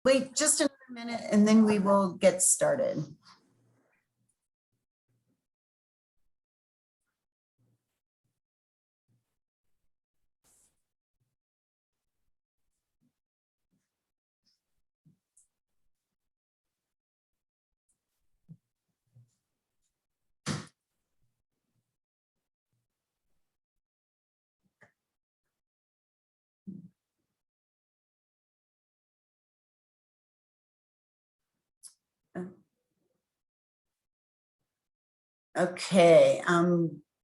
Wait just another minute and then we will get started. Okay,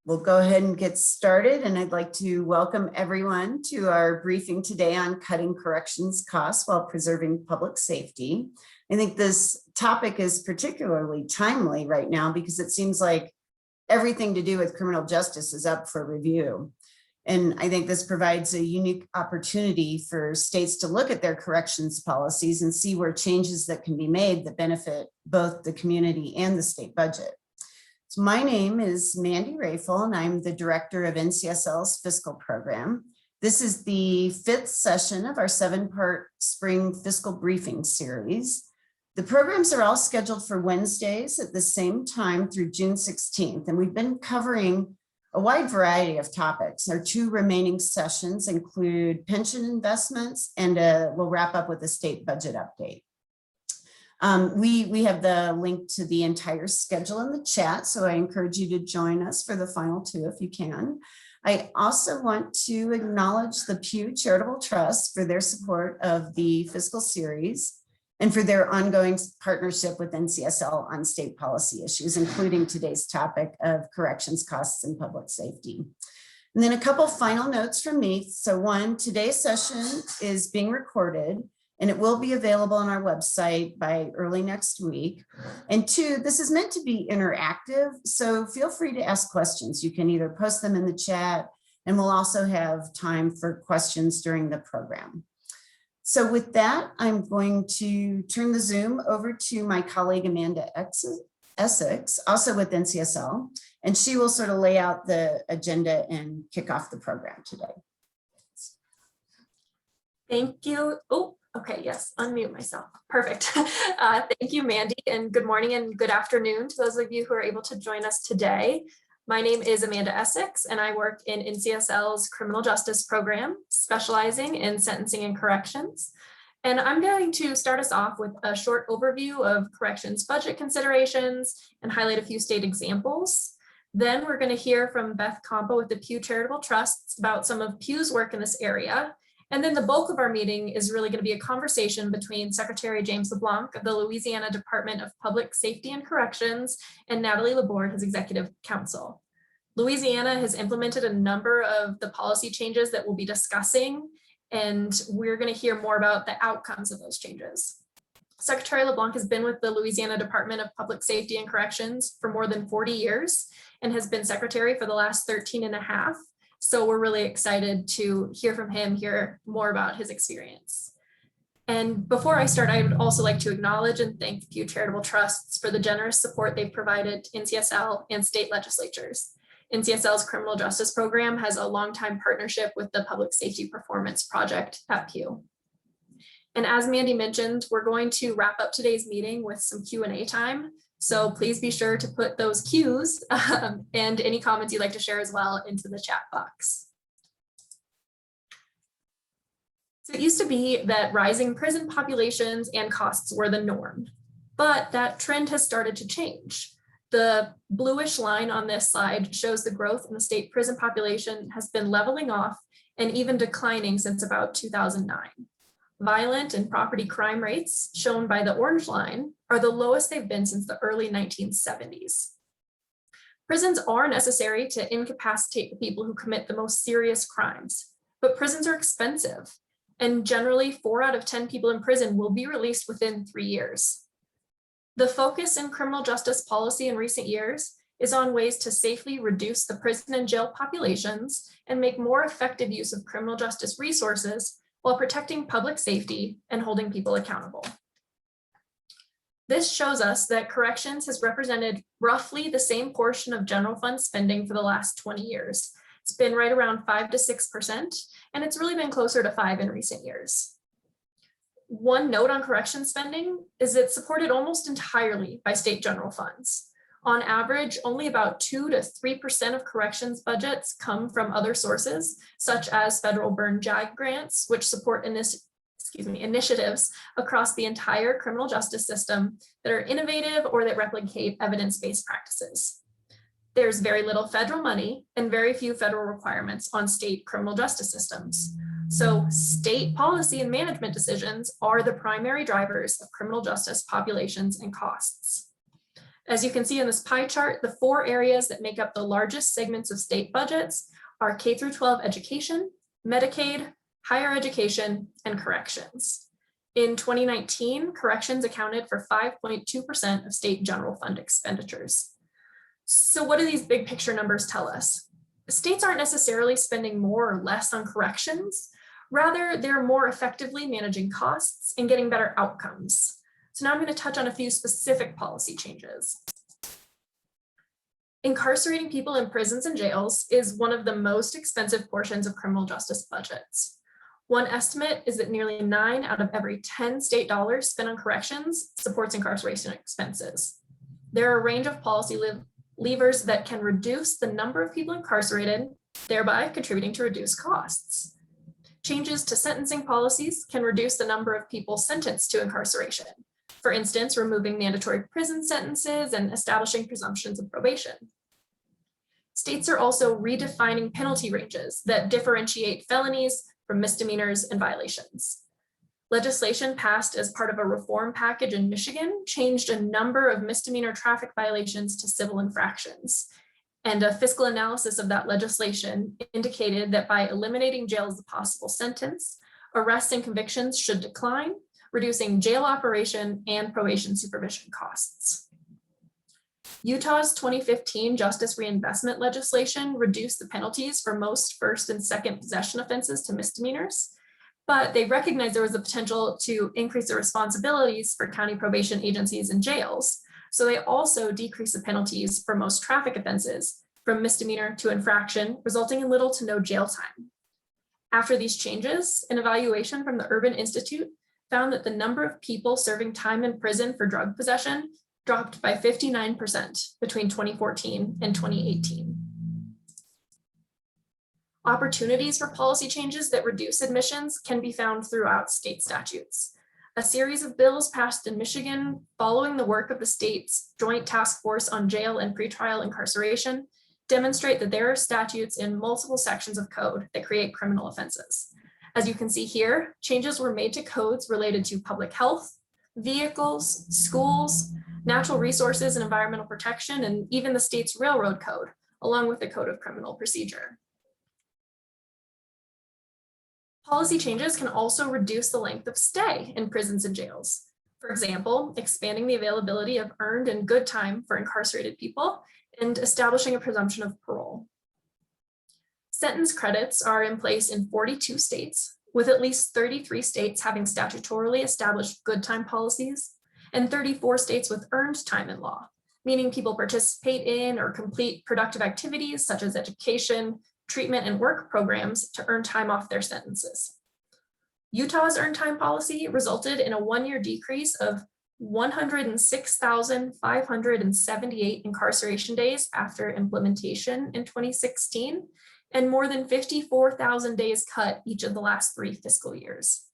we'll go ahead and get started, and I'd like to welcome everyone to our briefing today on cutting corrections costs while preserving public safety. I think this topic is particularly timely right now because it seems like everything to do with criminal justice is up for review. And I think this provides a unique opportunity for states to look at their corrections policies and see where changes that can be made that benefit both the community and the state budget. So my name is Mandy Rayful, and I'm the director of NCSL's fiscal program. This is the 5th session of our 7-part spring fiscal briefing series. The programs are all scheduled for Wednesdays at the same time through June 16th, and we've been covering a wide variety of topics. Our 2 remaining sessions include pension investments, and we'll wrap up with a state budget update. We have the link to the entire schedule in the chat, so I encourage you to join us for the final 2 if you can. I also want to acknowledge the Pew Charitable Trust for their support of the fiscal series and for their ongoing partnership with NCSL on state policy issues, including today's topic of corrections costs and public safety. And then a couple final notes from me. So 1, today's session is being recorded, and it will be available on our website by early next week. And 2, this is meant to be interactive, so feel free to ask questions. You can either post them in the chat, and we'll also have time for questions during the program. So with that, I'm going to turn the Zoom over to my colleague, Amanda Essex, also with NCSL, and she will sort of lay out the agenda and kick off the program today. Thank you. Oh, okay, yes, unmute myself. Perfect. Thank you, Mandy, and good morning and good afternoon to those of you who are able to join us today. My name is Amanda Essex, and I work in NCSL's criminal justice program, specializing in sentencing and corrections. And I'm going to start us off with a short overview of corrections budget considerations and highlight a few state examples. Then we're going to hear from Beth Compa with the Pew Charitable Trusts about some of Pew's work in this area. And then the bulk of our meeting is really going to be a conversation between Secretary James LeBlanc of the Louisiana Department of Public Safety and Corrections and Natalie Laborde, his executive counsel. Louisiana has implemented a number of the policy changes that we'll be discussing, and we're going to hear more about the outcomes of those changes. Secretary LeBlanc has been with the Louisiana Department of Public Safety and Corrections for more than 40 years and has been secretary for the last 13 and a half. So we're really excited to hear from him, hear more about his experience. And before I start, I would also like to acknowledge and thank the Pew Charitable Trusts for the generous support they've provided to NCSL and state legislatures. NCSL's criminal justice program has a longtime partnership with the Public Safety Performance Project at Pew. And as Mandy mentioned, we're going to wrap up today's meeting with some Q&A time. So please be sure to put those cues and any comments you'd like to share as well into the chat box. So it used to be that rising prison populations and costs were the norm, but that trend has started to change. The bluish line on this slide shows the growth in the state prison population has been leveling off and even declining since about 2009. Violent and property crime rates, shown by the orange line, are the lowest they've been since the early 1970s. Prisons are necessary to incapacitate the people who commit the most serious crimes, but prisons are expensive, and generally 4 out of 10 people in prison will be released within 3 years. The focus in criminal justice policy in recent years is on ways to safely reduce the prison and jail populations and make more effective use of criminal justice resources while protecting public safety and holding people accountable. This shows us that corrections has represented roughly the same portion of general fund spending for the last 20 years. It's been right around 5 to 6%, and it's really been closer to 5 in recent years. One note on correction spending is it's supported almost entirely by state general funds. On average, only about 2 to 3% of corrections budgets come from other sources, such as federal burn JAG grants, which support initiatives across the entire criminal justice system that are innovative or that replicate evidence-based practices. There's very little federal money and very few federal requirements on state criminal justice systems. So state policy and management decisions are the primary drivers of criminal justice populations and costs. As you can see in this pie chart, the 4 areas that make up the largest segments of state budgets are K through 12 education, Medicaid, higher education, and corrections. In 2019, corrections accounted for 5.2% of state general fund expenditures. So what do these big picture numbers tell us? States aren't necessarily spending more or less on corrections. Rather, they're more effectively managing costs and getting better outcomes. So now I'm going to touch on a few specific policy changes. Incarcerating people in prisons and jails is one of the most expensive portions of criminal justice budgets. One estimate is that nearly 9 out of every 10 state dollars spent on corrections supports incarceration expenses. There are a range of policy levers that can reduce the number of people incarcerated, thereby contributing to reduced costs. Changes to sentencing policies can reduce the number of people sentenced to incarceration. For instance, removing mandatory prison sentences and establishing presumptions of probation. States are also redefining penalty ranges that differentiate felonies from misdemeanors and violations. Legislation passed as part of a reform package in Michigan changed a number of misdemeanor traffic violations to civil infractions. And a fiscal analysis of that legislation indicated that by eliminating jail as a possible sentence, arrests and convictions should decline, reducing jail operation and probation supervision costs. Utah's 2015 justice reinvestment legislation reduced the penalties for most first and second possession offenses to misdemeanors, but they recognized there was a potential to increase the responsibilities for county probation agencies and jails. So they also decreased the penalties for most traffic offenses from misdemeanor to infraction, resulting in little to no jail time. After these changes, an evaluation from the Urban Institute found that the number of people serving time in prison for drug possession dropped by 59% between 2014 and 2018. Opportunities for policy changes that reduce admissions can be found throughout state statutes. A series of bills passed in Michigan following the work of the state's Joint Task Force on Jail and Pretrial Incarceration demonstrate that there are statutes in multiple sections of code that create criminal offenses. As you can see here, changes were made to codes related to public health, vehicles, schools, natural resources and environmental protection, and even the state's railroad code, along with the Code of Criminal Procedure. Policy changes can also reduce the length of stay in prisons and jails. For example, expanding the availability of earned and good time for incarcerated people and establishing a presumption of parole. Sentence credits are in place in 42 states, with at least 33 states having statutorily established good time policies and 34 states with earned time in law, meaning people participate in or complete productive activities such as education, treatment, and work programs to earn time off their sentences. Utah's earned time policy resulted in a 1-year decrease of 106,578 incarceration days after implementation in 2016, and more than 54,000 days cut each of the last 3 fiscal years.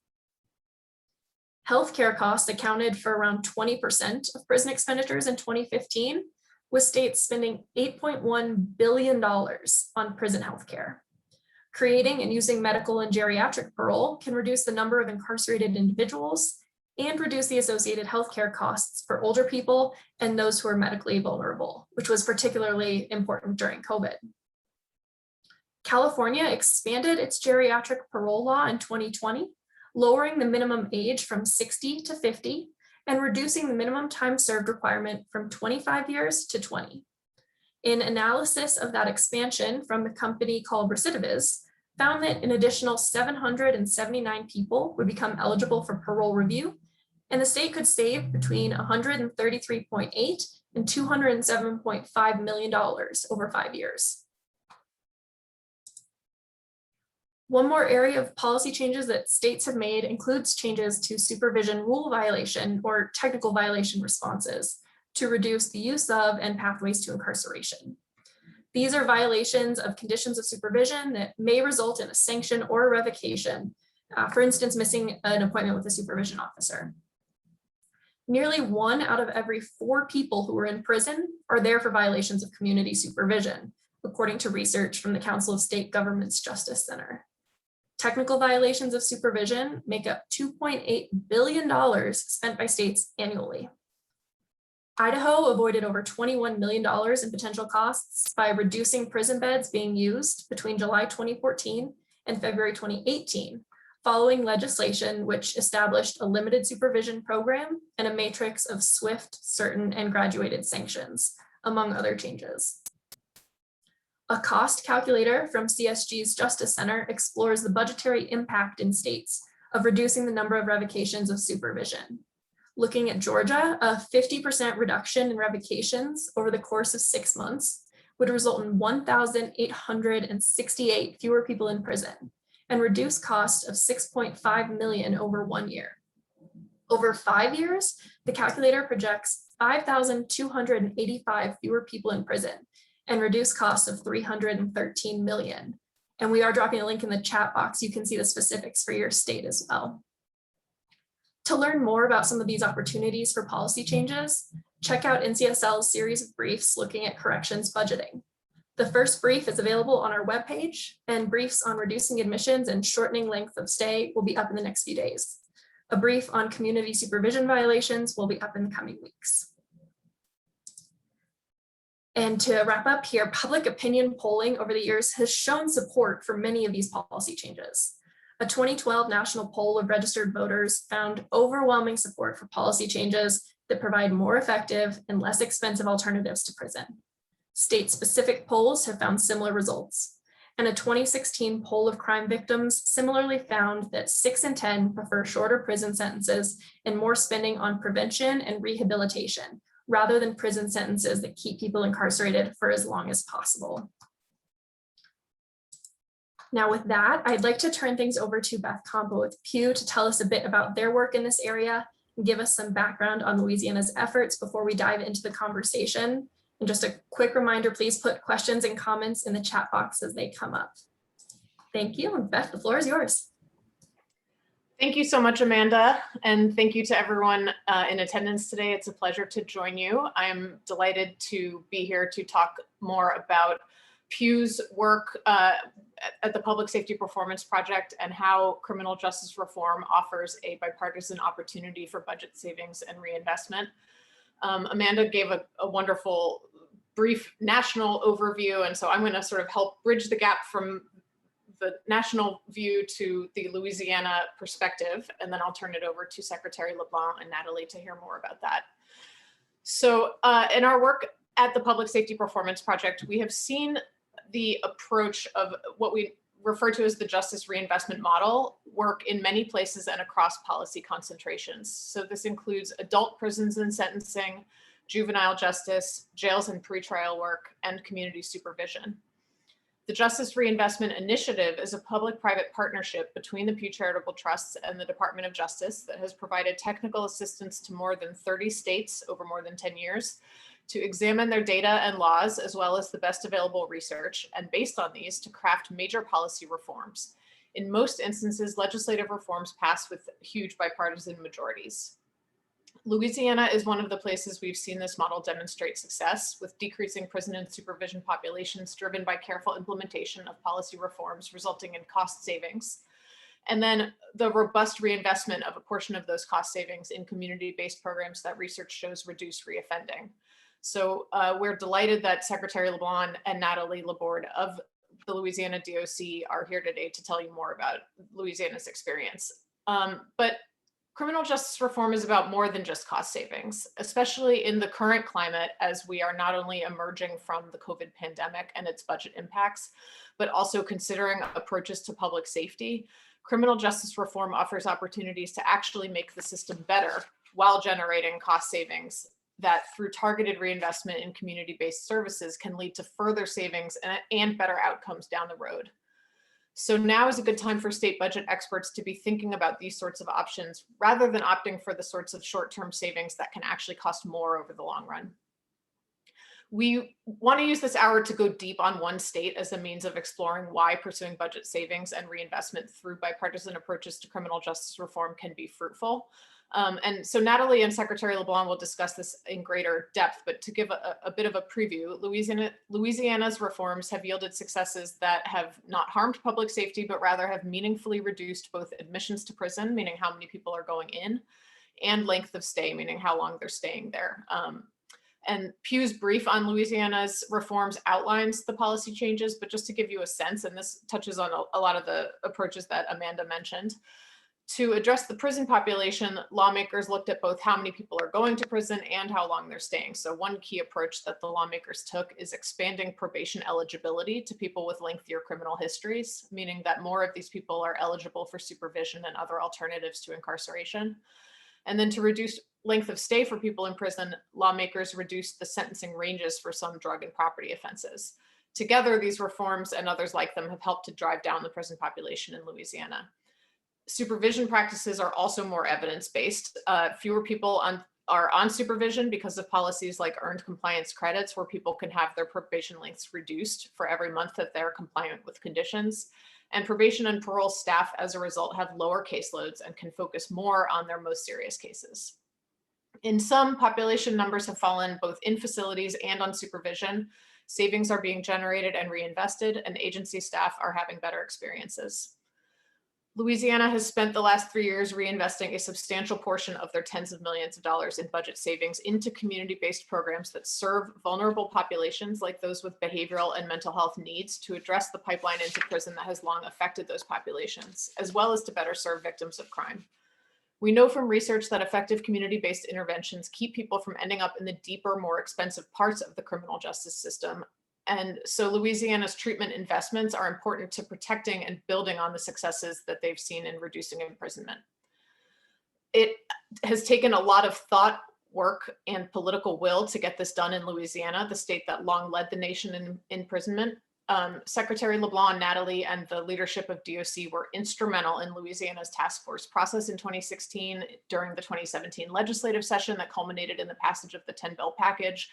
Healthcare costs accounted for around 20% of prison expenditures in 2015, with states spending $8.1 billion on prison healthcare. Creating and using medical and geriatric parole can reduce the number of incarcerated individuals and reduce the associated healthcare costs for older people and those who are medically vulnerable, which was particularly important during COVID. California expanded its geriatric parole law in 2020, lowering the minimum age from 60 to 50 and reducing the minimum time served requirement from 25 years to 20. An analysis of that expansion from a company called Recidiviz found that an additional 779 people would become eligible for parole review, and the state could save between $133.8 and $207.5 million over 5 years. One more area of policy changes that states have made includes changes to supervision rule violation or technical violation responses to reduce the use of and pathways to incarceration. These are violations of conditions of supervision that may result in a sanction or a revocation, for instance, missing an appointment with a supervision officer. Nearly 1 out of every 4 people who are in prison are there for violations of community supervision, according to research from the Council of State Governments Justice Center. Technical violations of supervision make up $2.8 billion spent by states annually. Idaho avoided over $21 million in potential costs by reducing prison beds being used between July 2014 and February 2018, following legislation which established a limited supervision program and a matrix of swift, certain, and graduated sanctions, among other changes. A cost calculator from CSG's Justice Center explores the budgetary impact in states of reducing the number of revocations of supervision. Looking at Georgia, a 50% reduction in revocations over the course of 6 months would result in 1,868 fewer people in prison and reduce costs of $6.5 million over 1 year. Over 5 years, the calculator projects 5,285 fewer people in prison and reduce costs of $313 million. And we are dropping a link in the chat box. You can see the specifics for your state as well. To learn more about some of these opportunities for policy changes, check out NCSL's series of briefs looking at corrections budgeting. The first brief is available on our webpage, and briefs on reducing admissions and shortening length of stay will be up in the next few days. A brief on community supervision violations will be up in the coming weeks. And to wrap up here, public opinion polling over the years has shown support for many of these policy changes. A 2012 national poll of registered voters found overwhelming support for policy changes that provide more effective and less expensive alternatives to prison. State-specific polls have found similar results. And a 2016 poll of crime victims similarly found that 6 in 10 prefer shorter prison sentences and more spending on prevention and rehabilitation, rather than prison sentences that keep people incarcerated for as long as possible. Now with that, I'd like to turn things over to Beth Compo with Pew to tell us a bit about their work in this area and give us some background on Louisiana's efforts before we dive into the conversation. And just a quick reminder, please put questions and comments in the chat box as they come up. Thank you, and Beth, the floor is yours. Thank you so much, Amanda, and thank you to everyone in attendance today. It's a pleasure to join you. I am delighted to be here to talk more about Pew's work at the Public Safety Performance Project and how criminal justice reform offers a bipartisan opportunity for budget savings and reinvestment. Amanda gave a wonderful brief national overview, and so I'm going to sort of help bridge the gap from the national view to the Louisiana perspective, and then I'll turn it over to Secretary LeBlanc and Natalie to hear more about that. So in our work at the Public Safety Performance Project, we have seen the approach of what we refer to as the justice reinvestment model work in many places and across policy concentrations. So this includes adult prisons and sentencing, juvenile justice, jails and pretrial work, and community supervision. The Justice Reinvestment Initiative is a public-private partnership between the Pew Charitable Trusts and the Department of Justice that has provided technical assistance to more than 30 states over more than 10 years to examine their data and laws, as well as the best available research, and based on these, to craft major policy reforms. In most instances, legislative reforms pass with huge bipartisan majorities. Louisiana is one of the places we've seen this model demonstrate success, with decreasing prison and supervision populations driven by careful implementation of policy reforms resulting in cost savings, and then the robust reinvestment of a portion of those cost savings in community-based programs that research shows reduce reoffending. So we're delighted that Secretary LeBlanc and Natalie Laborde of the Louisiana DOC are here today to tell you more about Louisiana's experience. But criminal justice reform is about more than just cost savings, especially in the current climate as we are not only emerging from the COVID pandemic and its budget impacts, but also considering approaches to public safety. Criminal justice reform offers opportunities to actually make the system better while generating cost savings that through targeted reinvestment in community-based services can lead to further savings and better outcomes down the road. So now is a good time for state budget experts to be thinking about these sorts of options rather than opting for the sorts of short-term savings that can actually cost more over the long run. We want to use this hour to go deep on one state as a means of exploring why pursuing budget savings and reinvestment through bipartisan approaches to criminal justice reform can be fruitful. And so Natalie and Secretary LeBlanc will discuss this in greater depth, but to give a bit of a preview, Louisiana's reforms have yielded successes that have not harmed public safety, but rather have meaningfully reduced both admissions to prison, meaning how many people are going in, and length of stay, meaning how long they're staying there. And Pew's brief on Louisiana's reforms outlines the policy changes, but just to give you a sense, and this touches on a lot of the approaches that Amanda mentioned, to address the prison population, lawmakers looked at both how many people are going to prison and how long they're staying. So one key approach that the lawmakers took is expanding probation eligibility to people with lengthier criminal histories, meaning that more of these people are eligible for supervision and other alternatives to incarceration. And then to reduce length of stay for people in prison, lawmakers reduced the sentencing ranges for some drug and property offenses. Together, these reforms and others like them have helped to drive down the prison population in Louisiana. Supervision practices are also more evidence-based. Fewer people are on supervision because of policies like earned compliance credits, where people can have their probation lengths reduced for every month that they're compliant with conditions. And probation and parole staff, as a result, have lower caseloads and can focus more on their most serious cases. In some, population numbers have fallen both in facilities and on supervision. Savings are being generated and reinvested, and agency staff are having better experiences. Louisiana has spent the last 3 years reinvesting a substantial portion of their tens of millions of dollars in budget savings into community-based programs that serve vulnerable populations like those with behavioral and mental health needs to address the pipeline into prison that has long affected those populations, as well as to better serve victims of crime. We know from research that effective community-based interventions keep people from ending up in the deeper, more expensive parts of the criminal justice system. And so Louisiana's treatment investments are important to protecting and building on the successes that they've seen in reducing imprisonment. It has taken a lot of thought, work, and political will to get this done in Louisiana, the state that long led the nation in imprisonment. Secretary LeBlanc and Natalie and the leadership of DOC were instrumental in Louisiana's task force process in 2016 during the 2017 legislative session that culminated in the passage of the 10-bill package,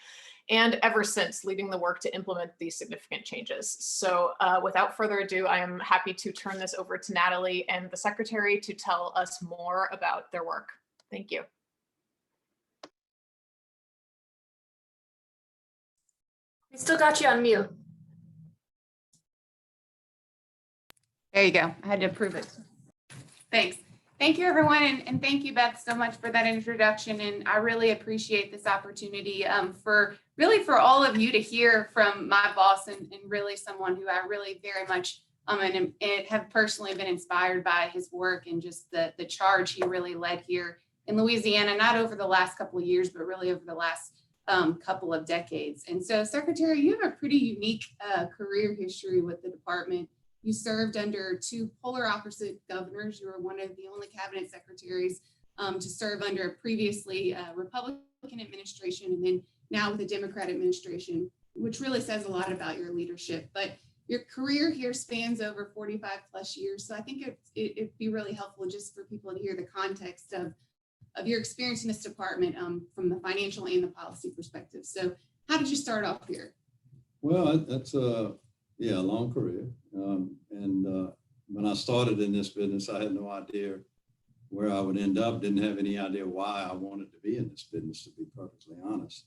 and ever since, leading the work to implement these significant changes. So without further ado, I am happy to turn this over to Natalie and the Secretary to tell us more about their work. Thank you. We still got you on mute. There you go. I had to approve it. Thanks. Thank you, everyone. And thank you, Beth, so much for that introduction. And I really appreciate this opportunity for all of you to hear from my boss and really someone who I really very much and have personally been inspired by his work and just the charge he really led here in Louisiana, not over the last couple of years, but really over the last couple of decades. And so, Secretary, you have a pretty unique career history with the department. You served under two polar opposite governors. You were one of the only cabinet secretaries to serve under a previously Republican administration, and then now with a Democrat administration, which really says a lot about your leadership. But your career here spans over 45 plus years. So I think it'd be really helpful just for people to hear the context of your experience in this department from the financial and the policy perspective. So how did you start off here? Well, that's a long career. When I started in this business, I had no idea where I would end up. Didn't have any idea why I wanted to be in this business, to be perfectly honest.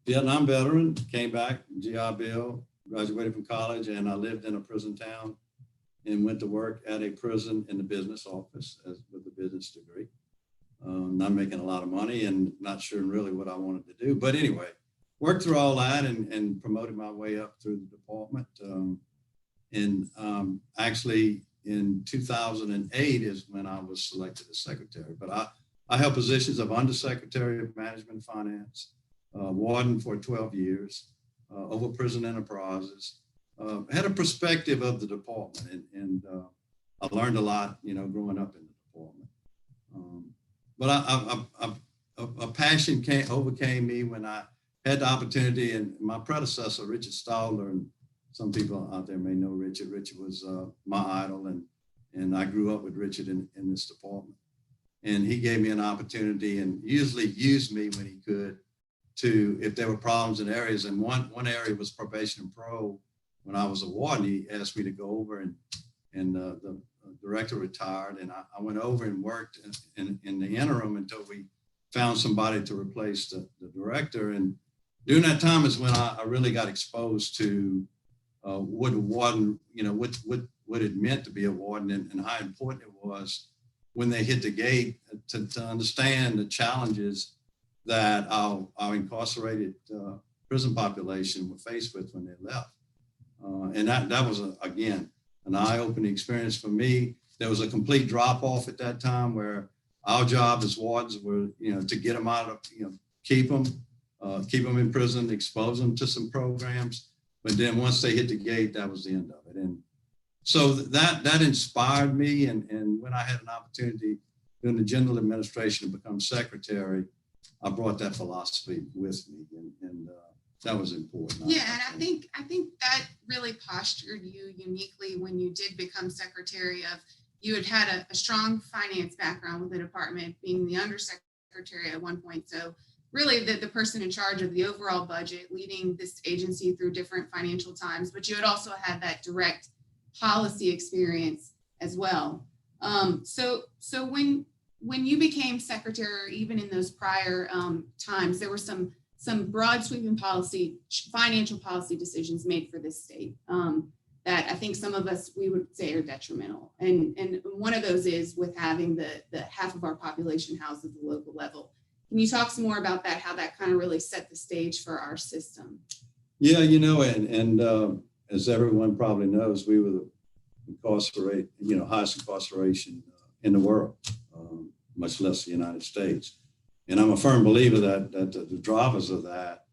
Vietnam veteran, came back, GI Bill, graduated from college, and I lived in a prison town and went to work at a prison in the business office with a business degree. Not making a lot of money and not sure really what I wanted to do. But anyway, worked through all that and promoted my way up through the department. Actually in 2008 is when I was selected as secretary. But I held positions of undersecretary of management and finance, warden for 12 years, over prison enterprises, had a perspective of the department and I learned a lot, growing up in the department. But a passion overcame me when I had the opportunity, and my predecessor, Richard Stadler, in some people out there may know Richard. Richard was my idol, and I grew up with Richard in this department. And he gave me an opportunity and usually used me when he could to, if there were problems in areas. And one area was probation and parole. When I was a warden, he asked me to go over, and the director retired, and I went over and worked in the interim until we found somebody to replace the director. And during that time is when I really got exposed to what a warden, what it meant to be a warden, and how important it was when they hit the gate to understand the challenges that our incarcerated prison population were faced with when they left. And that was, again, an eye-opening experience for me. There was a complete drop-off at that time where our job as wardens were, to get them out of, keep them in prison, expose them to some programs. But then once they hit the gate, that was the end of it. And so that inspired me. And when I had an opportunity during the general administration to become secretary, I brought that philosophy with me, and that was important. Yeah, and I think that really postured you uniquely when you did become secretary. You had a strong finance background with the department, being the undersecretary at one point. So really the person in charge of the overall budget, leading this agency through different financial times, but you had also had that direct policy experience as well. So when you became secretary, or even in those prior times, there were some broad sweeping financial policy decisions made for this state that I think some of us, we would say, are detrimental. And one of those is with having the half of our population housed at the local level. Can you talk some more about that, how that kind of really set the stage for our system? Yeah, and as everyone probably knows, we were the highest incarceration in the world, much less the United States. And I'm a firm believer that the drivers of that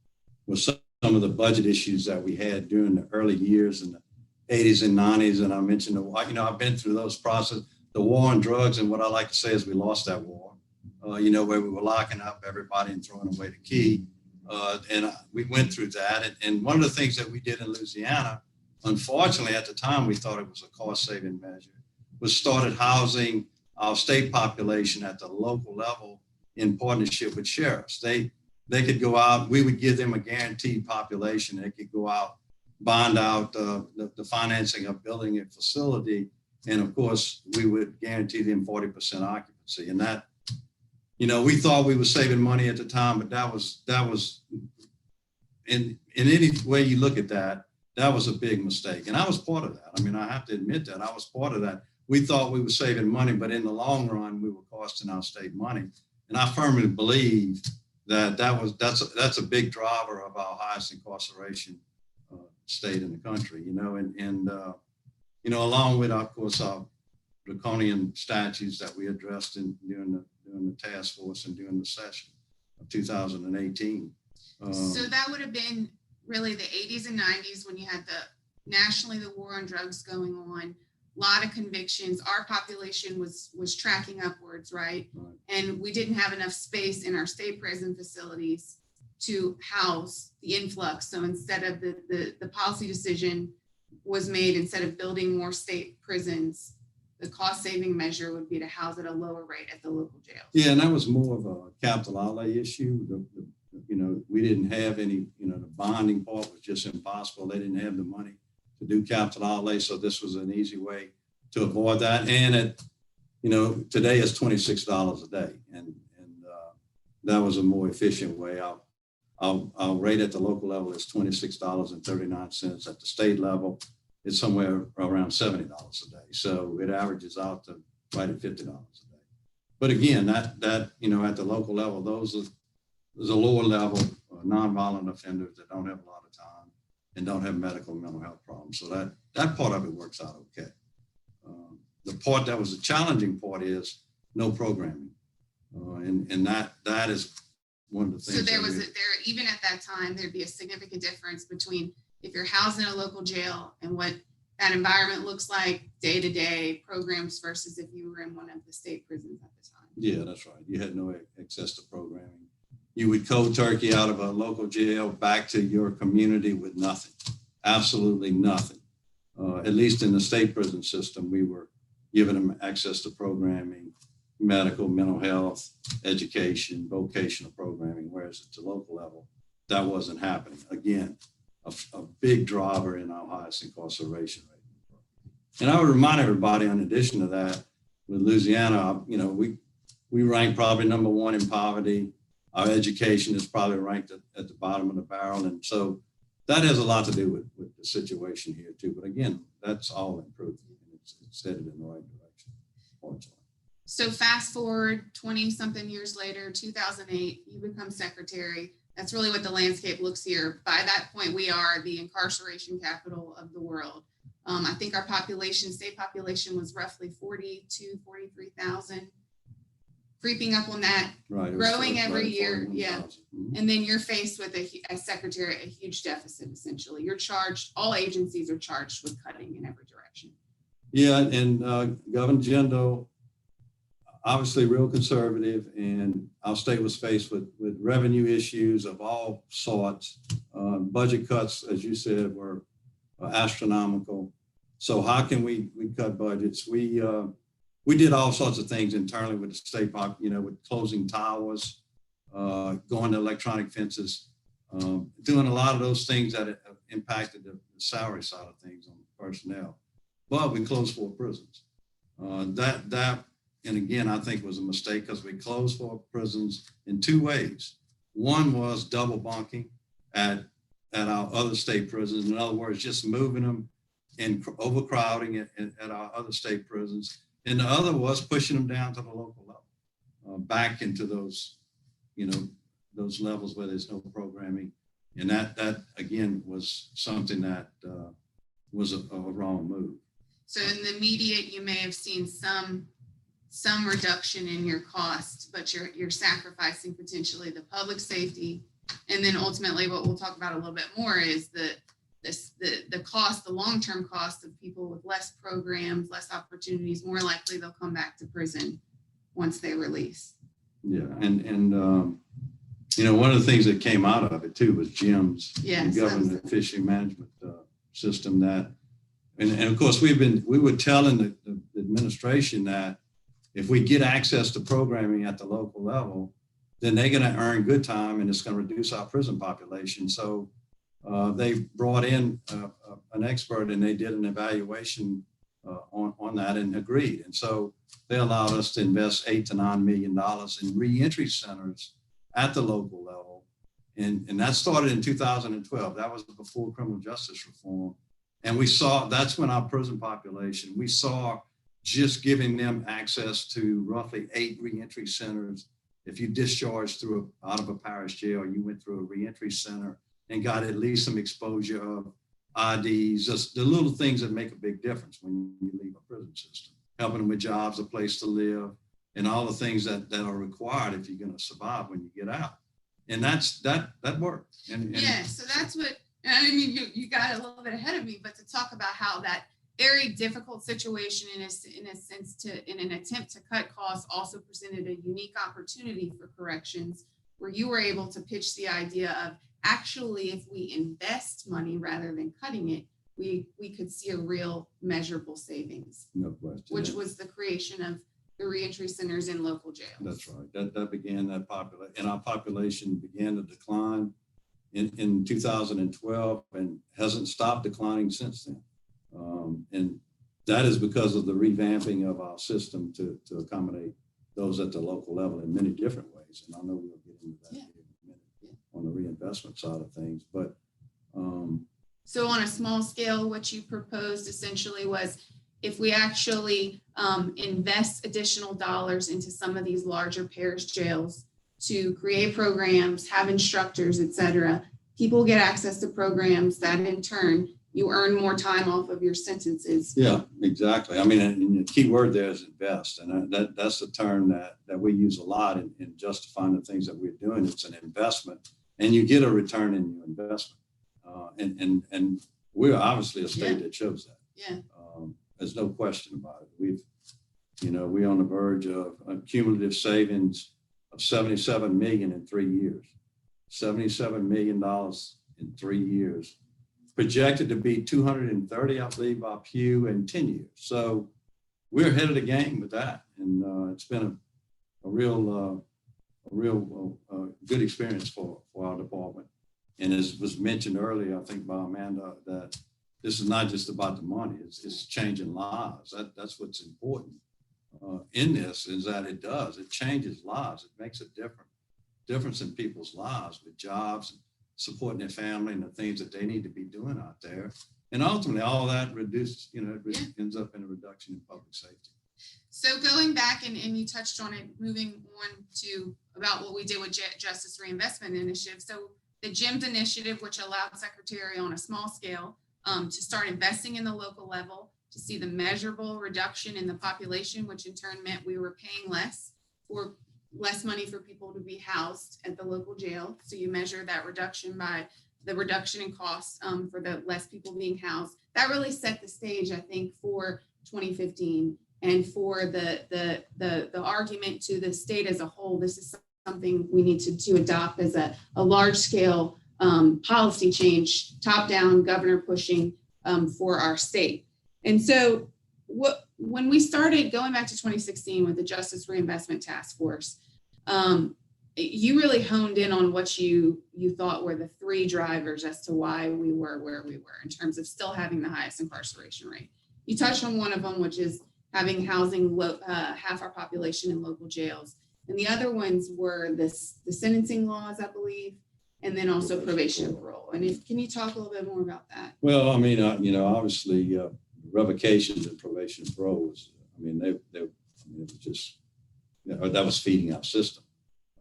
was some of the budget issues that we had during the early years in the 80s and 90s. And I mentioned, I've been through those processes, the war on drugs. And what I like to say is we lost that war, where we were locking up everybody and throwing away the key. And we went through that. And one of the things that we did in Louisiana, unfortunately, at the time, we thought it was a cost-saving measure, was started housing our state population at the local level in partnership with sheriffs. They could go out, we would give them a guaranteed population. They could go out, bond out the financing of building a facility. And of course, we would guarantee them 40% occupancy. And that, we thought we were saving money at the time, but that was in any way you look at that, that was a big mistake. And I was part of that. I mean, I have to admit that I was part of that. We thought we were saving money, but in the long run, we were costing our state money. And I firmly believe that that's a big driver of our highest incarceration state in the country, along with, of course, our draconian statutes that we addressed during the task force and during the session of 2018. So that would have been really the 80s and 90s when you had nationally the war on drugs going on. A lot of convictions. Our population was tracking upwards, right? And we didn't have enough space in our state prison facilities to house the influx. So instead of the policy decision was made, instead of building more state prisons, the cost saving measure would be to house at a lower rate at the local jail. Yeah, and that was more of a capital outlay issue. We didn't have any, the bonding part was just impossible. They didn't have the money to do capital outlay. So this was an easy way to avoid that. And today it's $26 a day. And that was a more efficient way. Our rate at the local level is $26.39. At the state level, it's somewhere around $70 a day. So it averages out to right at $50 a day. But again, that at the local level, there's a lower level nonviolent offenders that don't have a lot of time and don't have medical and mental health problems. So that part of it works out okay. The part that was the challenging part is no programming. And that is one of the things. So even at that time, there'd be a significant difference between if you're housed in a local jail and what that environment looks like day to day programs versus if you were in one of the state prisons at the time. Yeah, that's right. You had no access to programming. You would cold turkey out of a local jail back to your community with nothing. absolutely nothing. At least in the state prison system, we were giving them access to programming, medical, mental health, education, vocational programming, whereas at the local level, that wasn't happening. Again, a big driver in our highest incarceration rate. And I would remind everybody, in addition to that, with Louisiana, we rank probably #1 in poverty. Our education is probably ranked at the bottom of the barrel. And so that has a lot to do with the situation here too. But again, that's all improved. It's headed in the right direction, fortunately. So fast forward 20 something years later, 2008, you become secretary. That's really what the landscape looks here. By that point, we are the incarceration capital of the world. I think our state population was roughly 43,000, creeping up on that, Right. growing every year. Yeah. Mm-hmm. And then you're faced with as secretary, a huge deficit, essentially. You're charged, all agencies are charged with cutting in every direction. Yeah, and Governor Jindal, obviously real conservative, and our state was faced with revenue issues of all sorts. Budget cuts, as you said, were astronomical. So how can we cut budgets? We did all sorts of things internally with the state, with closing towers, going to electronic fences, doing a lot of those things that impacted the salary side of things on personnel. But we closed 4 prisons. And again, I think was a mistake because we closed 4 prisons in 2 ways. One was double bunking at our other state prisons. In other words, just moving them and overcrowding at our other state prisons. And the other was pushing them down to the local level, back into those levels where there's no programming. And that again was something that was a wrong move. So in the immediate, you may have seen some reduction in your cost, but you're sacrificing potentially the public safety. And then ultimately what we'll talk about a little bit more is the cost, the long-term cost of people with less programs, less opportunities. More likely they'll come back to prison once they release. Yeah, and one of the things that came out of it too was GYMS, yes, the government fishery management system that, and of course we were telling the administration that if we get access to programming at the local level, then they're going to earn good time and it's going to reduce our prison population. So they brought in an expert and they did an evaluation on that and agreed. And so they allowed us to invest $8 to $9 million in reentry centers at the local level. And that started in 2012. That was before criminal justice reform. And we saw, that's when our prison population, we saw just giving them access to roughly 8 reentry centers. If you discharged out of a parish jail, you went through a reentry center and got at least some exposure of IDs, just the little things that make a big difference when you leave a prison system, helping them with jobs, a place to live, and all the things that are required if you're going to survive when you get out. And that worked. And yeah, so that's what, I mean, you got a little bit ahead of me, but to talk about how that very difficult situation in an attempt to cut costs also presented a unique opportunity for corrections, where you were able to pitch the idea of actually, if we invest money rather than cutting it, we could see a real measurable savings. No question. Which was the creation of the reentry centers in local jails. That's right. That began that population, and our population began to decline in 2012 and hasn't stopped declining since then. And that is because of the revamping of our system to accommodate those at the local level in many different ways. And I know we'll get into that in a minute on the reinvestment side of things. But so on a small scale, what you proposed essentially was, if we actually invest additional dollars into some of these larger parish jails to create programs, have instructors, et cetera, people get access to programs that in turn, you earn more time off of your sentences. Yeah, exactly. I mean, and the key word there is invest. And that's the term that we use a lot in justifying the things that we're doing. It's an investment and you get a return in your investment. And we're obviously a state that shows that. Yeah. There's no question about it. We're on the verge of cumulative savings of $77 million in 3 years. $77 million in 3 years projected to be 230, I believe, by Pew in 10 years. So we're ahead of the game with that. And it's been a real good experience for our department. And as was mentioned earlier, I think by Amanda, that this is not just about the money, it's changing lives. That's what's important in this, is that it changes lives. It makes a difference in people's lives with jobs, and supporting their family and the things that they need to be doing out there. And ultimately all that ends up in a reduction in public safety. So going back, and you touched on it, moving on to about what we did with Justice Reinvestment Initiative. So the GEMS initiative, which allowed Secretary on a small scale to start investing in the local level, to see the measurable reduction in the population, which in turn meant we were paying less money for people to be housed at the local jail. So you measure that reduction by the reduction in costs for the less people being housed. That really set the stage, I think, for 2015 and for the argument to the state as a whole. This is something we need to adopt as a large scale policy change, top down, governor pushing for our state. And so when we started going back to 2016 with the Justice Reinvestment Task Force, you really honed in on what you thought were the three drivers as to why we were where we were in terms of still having the highest incarceration rate. You touched on one of them, which is having housing half our population in local jails. And the other ones were the sentencing laws, I believe, and then also probation and parole. And can you talk a little bit more about that? Well, I mean, obviously revocations and probation and parole was, it was just, that was feeding our system.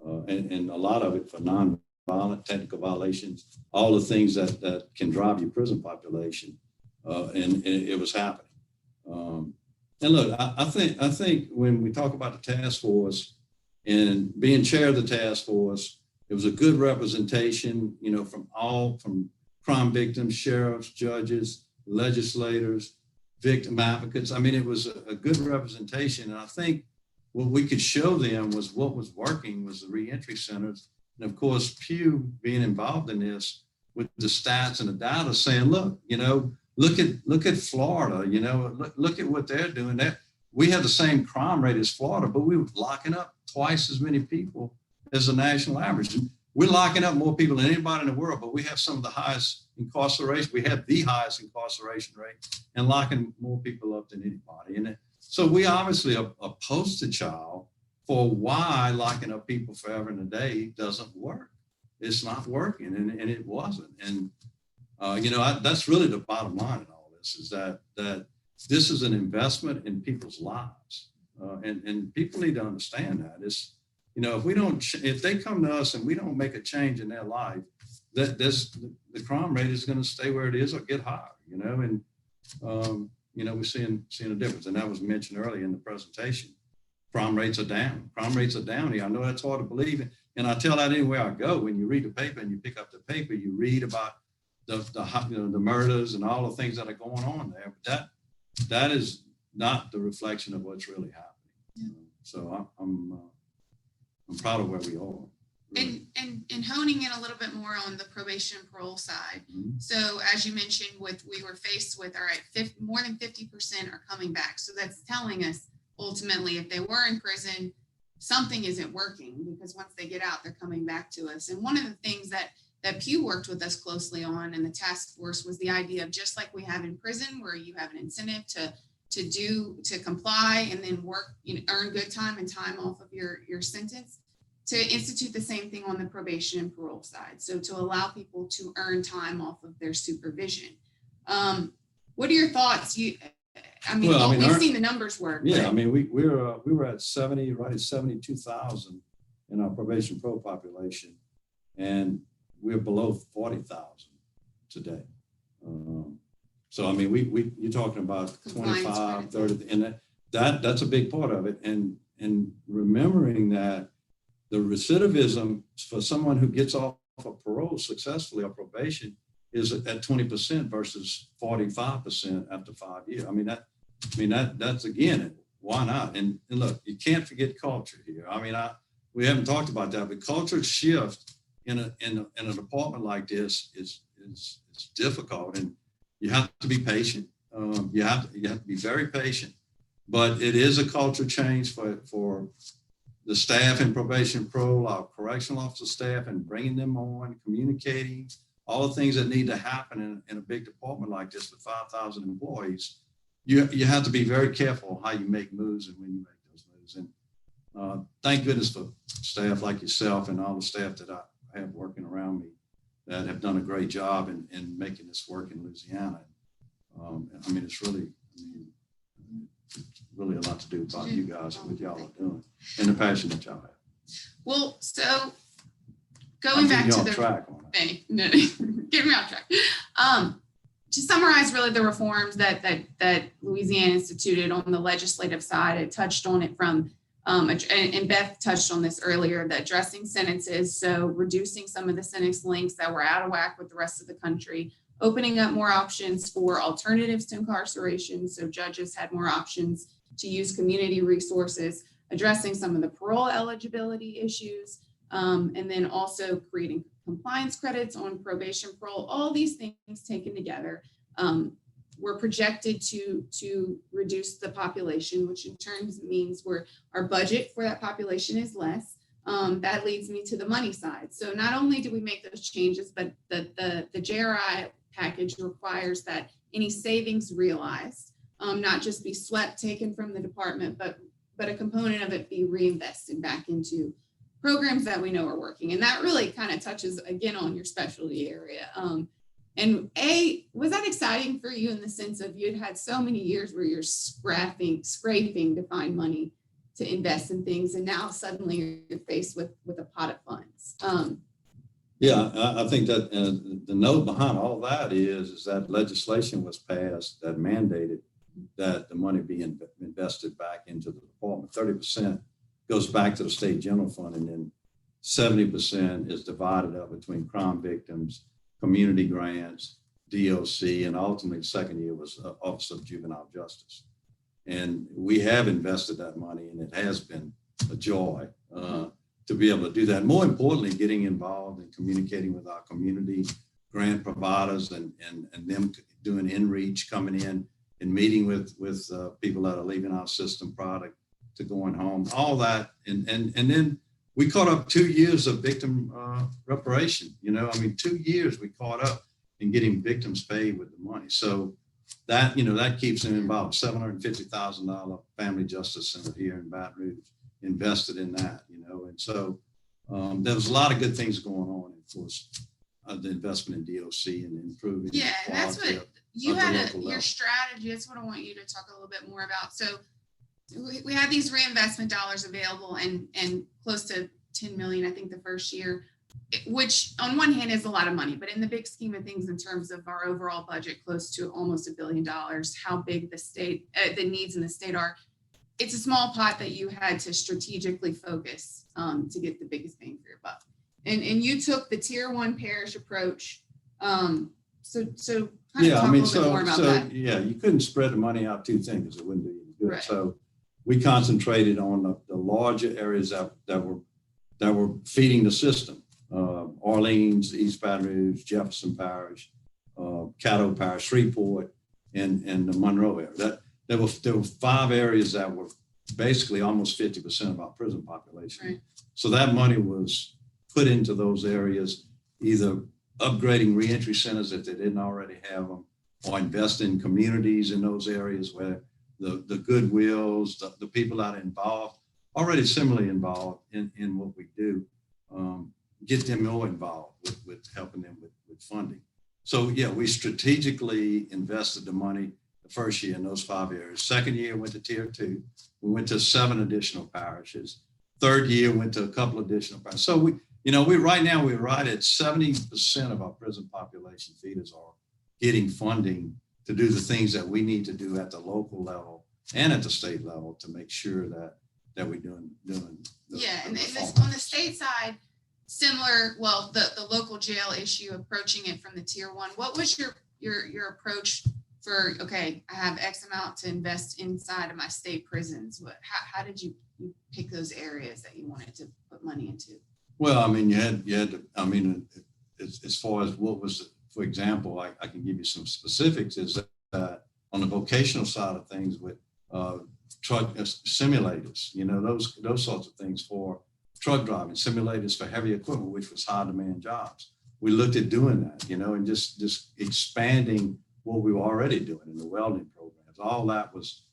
And a lot of it for non-violent technical violations, all the things that can drive your prison population, and it was happening. And look, I think when we talk about the task force and being chair of the task force, it was a good representation, from crime victims, sheriffs, judges, legislators, victim advocates. It was a good representation. And I think what we could show them was what was working was the reentry centers. And of course, Pew being involved in this with the stats and the data saying, look at Florida, look at what they're doing. We have the same crime rate as Florida, but we were locking up twice as many people as the national average. We're locking up more people than anybody in the world, but we have some of the highest incarceration. We have the highest incarceration rate and locking more people up than anybody. And so we obviously are a poster child for why locking up people forever and a day doesn't work. It's not working, and it wasn't. And that's really the bottom line in all this, is that this is an investment in people's lives, and people need to understand that. It's, if they come to us and we don't make a change in their life, the crime rate is going to stay where it is or get higher. And we're seeing a difference, and that was mentioned earlier in the presentation. Crime rates are down. Crime rates are down here. I know that's hard to believe, and I tell that anywhere I go. When you read the paper and you pick up the paper, you read about the murders and all the things that are going on there. But that is not the reflection of what's really happening. Yeah. So I'm proud of where we are. Really. And honing in a little bit more on the probation and parole side. Mm-hmm. So as you mentioned, we were faced with, all right, more than 50% are coming back. So that's telling us ultimately, if they were in prison, something isn't working, because once they get out, they're coming back to us. And one of the things that Pew worked with us closely on in the task force was the idea of, just like we have in prison, where you have an incentive to comply and then work, earn good time and time off of your sentence, to institute the same thing on the probation and parole side. So to allow people to earn time off of their supervision. What are your thoughts? We've seen the numbers work. Yeah, but we were at 72,000 in our probation pro population, and we're below 40,000 today. So you're talking about 25, 30, and that's a big part of it. And remembering that the recidivism for someone who gets off of parole successfully or probation is at 20% versus 45% after 5 years. That's again, why not? And look, you can't forget culture here. We haven't talked about that, but culture shift in a department like this is it's difficult, and you have to be patient. You have to be very patient, but it is a culture change for the staff in probation parole, our correctional officer staff, and bringing them on, communicating, all the things that need to happen in a big department like this with 5,000 employees. You have to be very careful how you make moves and when you make those moves. And thank goodness for staff like yourself and all the staff that I have working around me that have done a great job in making this work in Louisiana. I mean, it's really a lot to do about you guys and what y'all are doing and the passion that y'all have. Well, so going back to the track on it. Hey, no, get me off track. To summarize really the reforms that Louisiana instituted on the legislative side, it touched on it from, and Beth touched on this earlier, the addressing sentences. So reducing some of the sentence lengths that were out of whack with the rest of the country, opening up more options for alternatives to incarceration. So judges had more options to use community resources, addressing some of the parole eligibility issues, and then also creating compliance credits on probation parole. All these things taken together were projected to reduce the population, which in turn means our budget for that population is less. That leads me to the money side. So not only do we make those changes, but the JRI package requires that any savings realized not just be swept, taken from the department, but a component of it be reinvested back into programs that we know are working. And that really kind of touches again on your specialty area. And was that exciting for you in the sense of you'd had so many years where you're scraping to find money to invest in things, and now suddenly you're faced with a pot of funds? Yeah, I think that the note behind all that is that legislation was passed that mandated that the money be invested back into the department. 30% goes back to the state general fund, and then 70% is divided up between crime victims, community grants, DOC, and ultimately the second year was Office of Juvenile Justice. And we have invested that money, and it has been a joy to be able to do that. More importantly, getting involved and communicating with our community grant providers and them doing in-reach, coming in and meeting with people that are leaving our system product to going home, all that. And then we caught up 2 years of victim reparation. 2 years we caught up in getting victims paid with the money. So that, that keeps them involved. $750,000 family justice center here in Baton Rouge invested in that, and so there was a lot of good things going on. Of course, the investment in DOC and improving. Yeah, and that's what you had your strategy. That's what I want you to talk a little bit more about. So we had these reinvestment dollars available and close to 10 million, I think, the first year, which on one hand is a lot of money, but in the big scheme of things, in terms of our overall budget, close to almost $1 billion, how big the state, the needs in the state are, it's a small pot that you had to strategically focus to get the biggest bang for your buck. And you took the tier 1 parish approach. So kind of talk a little bit more about that. Yeah, you couldn't spread the money out too thin because it wouldn't do any good. Right. So we concentrated on the larger areas that were feeding the system. Orleans, East Baton Rouge, Jefferson Parish, Caddo Parish, Shreveport, and the Monroe area. There were 5 areas that were basically almost 50% of our prison population. Right. So that money was put into those areas, either upgrading reentry centers if they didn't already have them, or invest in communities in those areas where the goodwills, the people that are involved, already similarly involved in what we do, get them more involved with helping them with funding. So yeah, we strategically invested the money the first year in those 5 areas. Second year went to tier 2. We went to 7 additional parishes. Third year went to a couple additional parishes. So right now we're right at 70% of our prison population feeders are getting funding to do the things that we need to do at the local level and at the state level to make sure that we're doing. Yeah, and on the state side, similar. Well, the local jail issue, approaching it from the tier 1. What was your approach for? Okay, I have X amount to invest inside of my state prisons. How did you pick those areas that you wanted to put money into? Well, I mean, you had to, I mean, as far as what was for example, I can give you some specifics, is that on the vocational side of things with truck simulators, those sorts of things for truck driving, simulators for heavy equipment, which was high demand jobs. We looked at doing that, and just expanding what we were already doing in the welding programs. All that was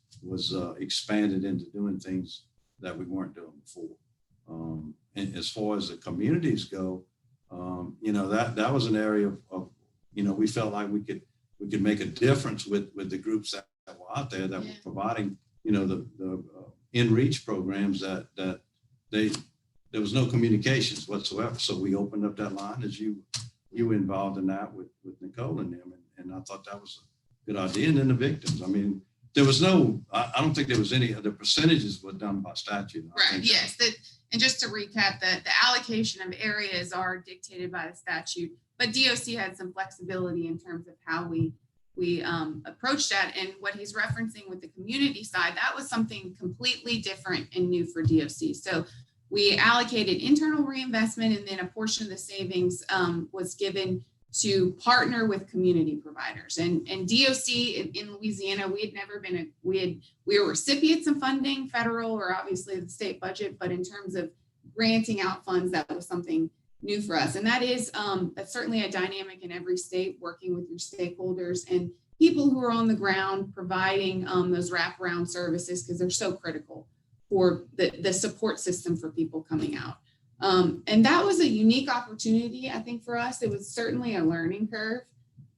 expanded into doing things that we weren't doing before. And as far as the communities go, that was an area of we felt like we could make a difference with the groups that were out there that were providing, the in-reach programs that there was no communications whatsoever. So we opened up that line, as you were involved in that with Nicole and them. And I thought that was a good idea. And then the victims, there was I don't think there was any of the percentages were done by statute. Right. Yes. And just to recap, the allocation of areas are dictated by the statute, but DOC had some flexibility in terms of how we approached that. And what he's referencing with the community side, that was something completely different and new for DOC. So we allocated internal reinvestment, and then a portion of the savings was given to partner with community providers. And DOC in Louisiana, we had never been we were recipients of funding, federal or obviously the state budget, but in terms of granting out funds, that was something new for us. And that's certainly a dynamic in every state, working with your stakeholders and people who are on the ground providing those wraparound services, because they're so critical for the support system for people coming out. And that was a unique opportunity, I think, for us. It was certainly a learning curve.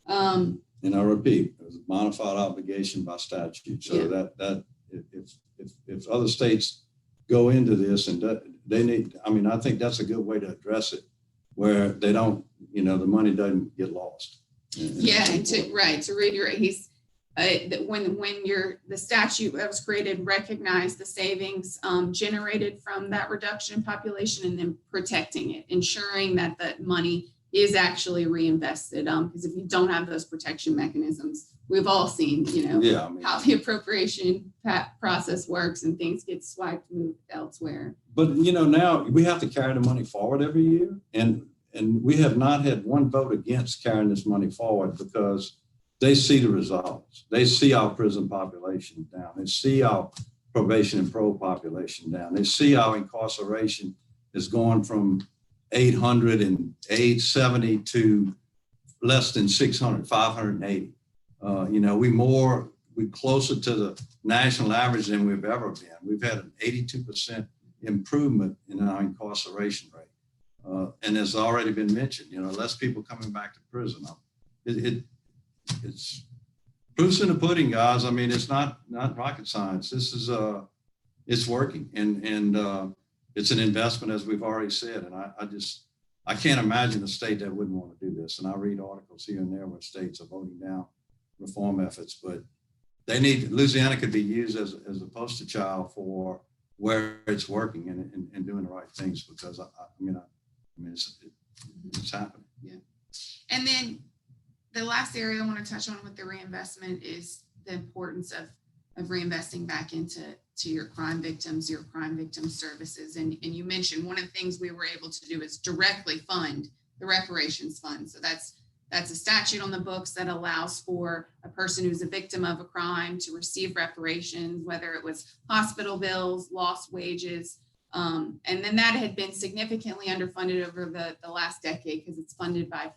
And I repeat, it was a bona fide obligation by statute. So that if other states go into this and they need, I think that's a good way to address it, where they don't, the money doesn't get lost. To reiterate, he's when the statute that was created recognized the savings generated from that reduction in population, and then protecting it, ensuring that the money is actually reinvested. Because if you don't have those protection mechanisms, we've all seen, how the appropriation process works and things get swiped, moved elsewhere. But, now we have to carry the money forward every year. And we have not had one vote against carrying this money forward, because they see the results. They see our prison population down. They see our probation and parole population down. They see our incarceration is going from 870 to less than 600, 580. We're closer to the national average than we've ever been. We've had an 82% improvement in our incarceration rate. And as already been mentioned, less people coming back to prison. It's proofs in the pudding, guys. It's not rocket science. This is it's working, and it's an investment, as we've already said. And I can't imagine a state that wouldn't want to do this. And I read articles here and there where states are voting down reform efforts, but Louisiana could be used as a poster child for where it's working and doing the right things, because it's happening. Yeah. And then the last area I want to touch on with the reinvestment is the importance of reinvesting back into your crime victim services. And you mentioned one of the things we were able to do is directly fund the reparations fund. So that's a statute on the books that allows for a person who's a victim of a crime to receive reparations, whether it was hospital bills, lost wages. And then that had been significantly underfunded over the last decade, because it's funded by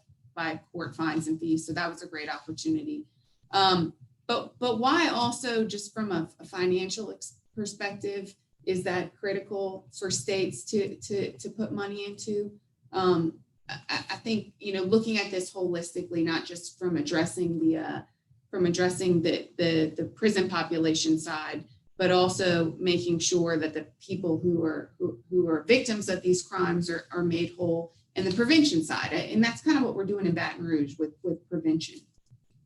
court fines and fees. So that was a great opportunity. But why also, just from a financial perspective, is that critical for states to put money into? I think, looking at this holistically, not just from addressing the prison population side, but also making sure that the people who are victims of these crimes are made whole, and the prevention side. And that's kind of what we're doing in Baton Rouge with prevention.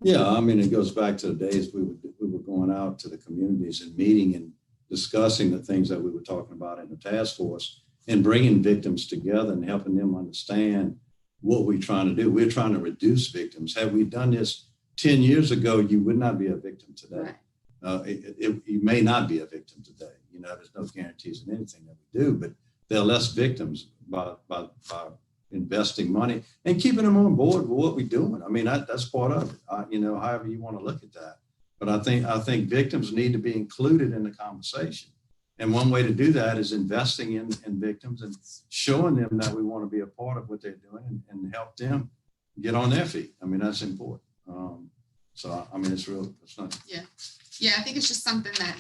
Yeah, it goes back to the days we were going out to the communities and meeting and discussing the things that we were talking about in the task force, and bringing victims together and helping them understand what we're trying to do. We're trying to reduce victims. Had we done this 10 years ago, you would not be a victim today. Right. You may not be a victim today. There's no guarantees in anything that we do, but there are less victims by investing money and keeping them on board with what we're doing. I mean, that's part of it, you know, however you want to look at that. But I think victims need to be included in the conversation. And one way to do that is investing in victims and showing them that we want to be a part of what they're doing and help them get on their feet. I mean, that's important. So, I mean, it's not. Yeah, I think it's just something that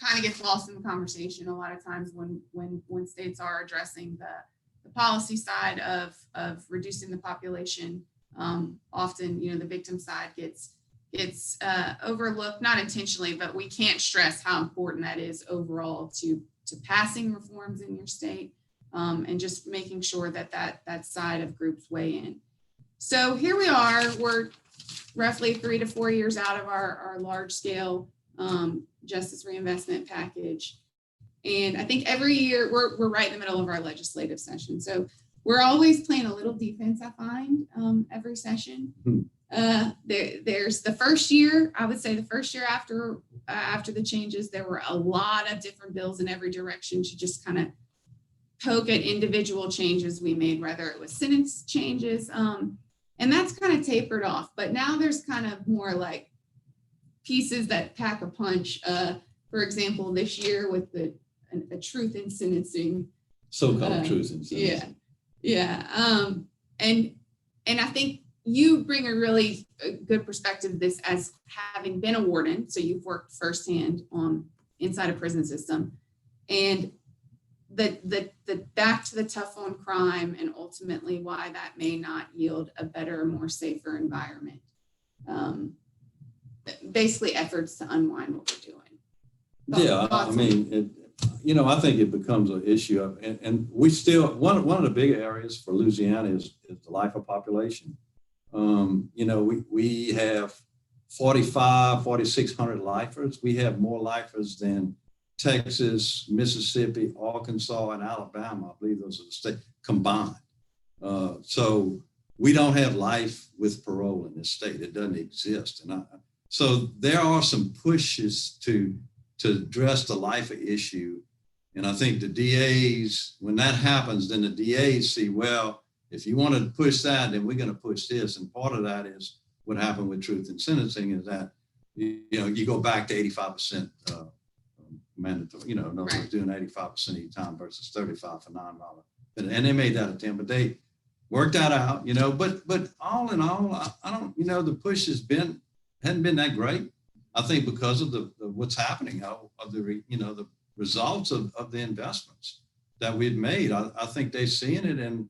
kind of gets lost in the conversation a lot of times when states are addressing the policy side of reducing the population. Often, you know, the victim side gets overlooked, not intentionally, but we can't stress how important that is overall to passing reforms in your state, and just making sure that side of groups weigh in. So here we are, we're roughly 3 to 4 years out of our large scale justice reinvestment package. And I think every year we're right in the middle of our legislative session. So we're always playing a little defense, I find, every session. There's the first year, I would say the first year after the changes, there were a lot of different bills in every direction to just kind of poke at individual changes we made, whether it was sentence changes. And that's kind of tapered off, but now there's kind of more like pieces that pack a punch. For example, this year with a truth in sentencing. So-called truth in sentencing. Yeah. And I think you bring a really good perspective this as having been a warden. So you've worked firsthand inside a prison system, and the back to the tough on crime, and ultimately why that may not yield a better, more safer environment. Basically efforts to unwind what we're doing. I mean, you know, I think it becomes an issue of, and we still, one of the big areas for Louisiana is the lifer population. You know, we have 4,600 lifers. We have more lifers than Texas, Mississippi, Arkansas, and Alabama. I believe those are the states combined. So we don't have life with parole in this state. It doesn't exist. And so there are some pushes to address the lifer issue. And I think the DAs, when that happens, then the DAs see, well, if you want to push that, then we're going to push this. And part of that is what happened with truth in sentencing is that, you know, you go back to 85% mandatory, you know, no one's doing 85% of your time versus 35 for $9. And they made that attempt, but they worked that out, you know, but all in all, I don't, you know, the push hadn't been that great. I think because of what's happening, of the, you know, the results of the investments that we've made. I think they're seeing it, and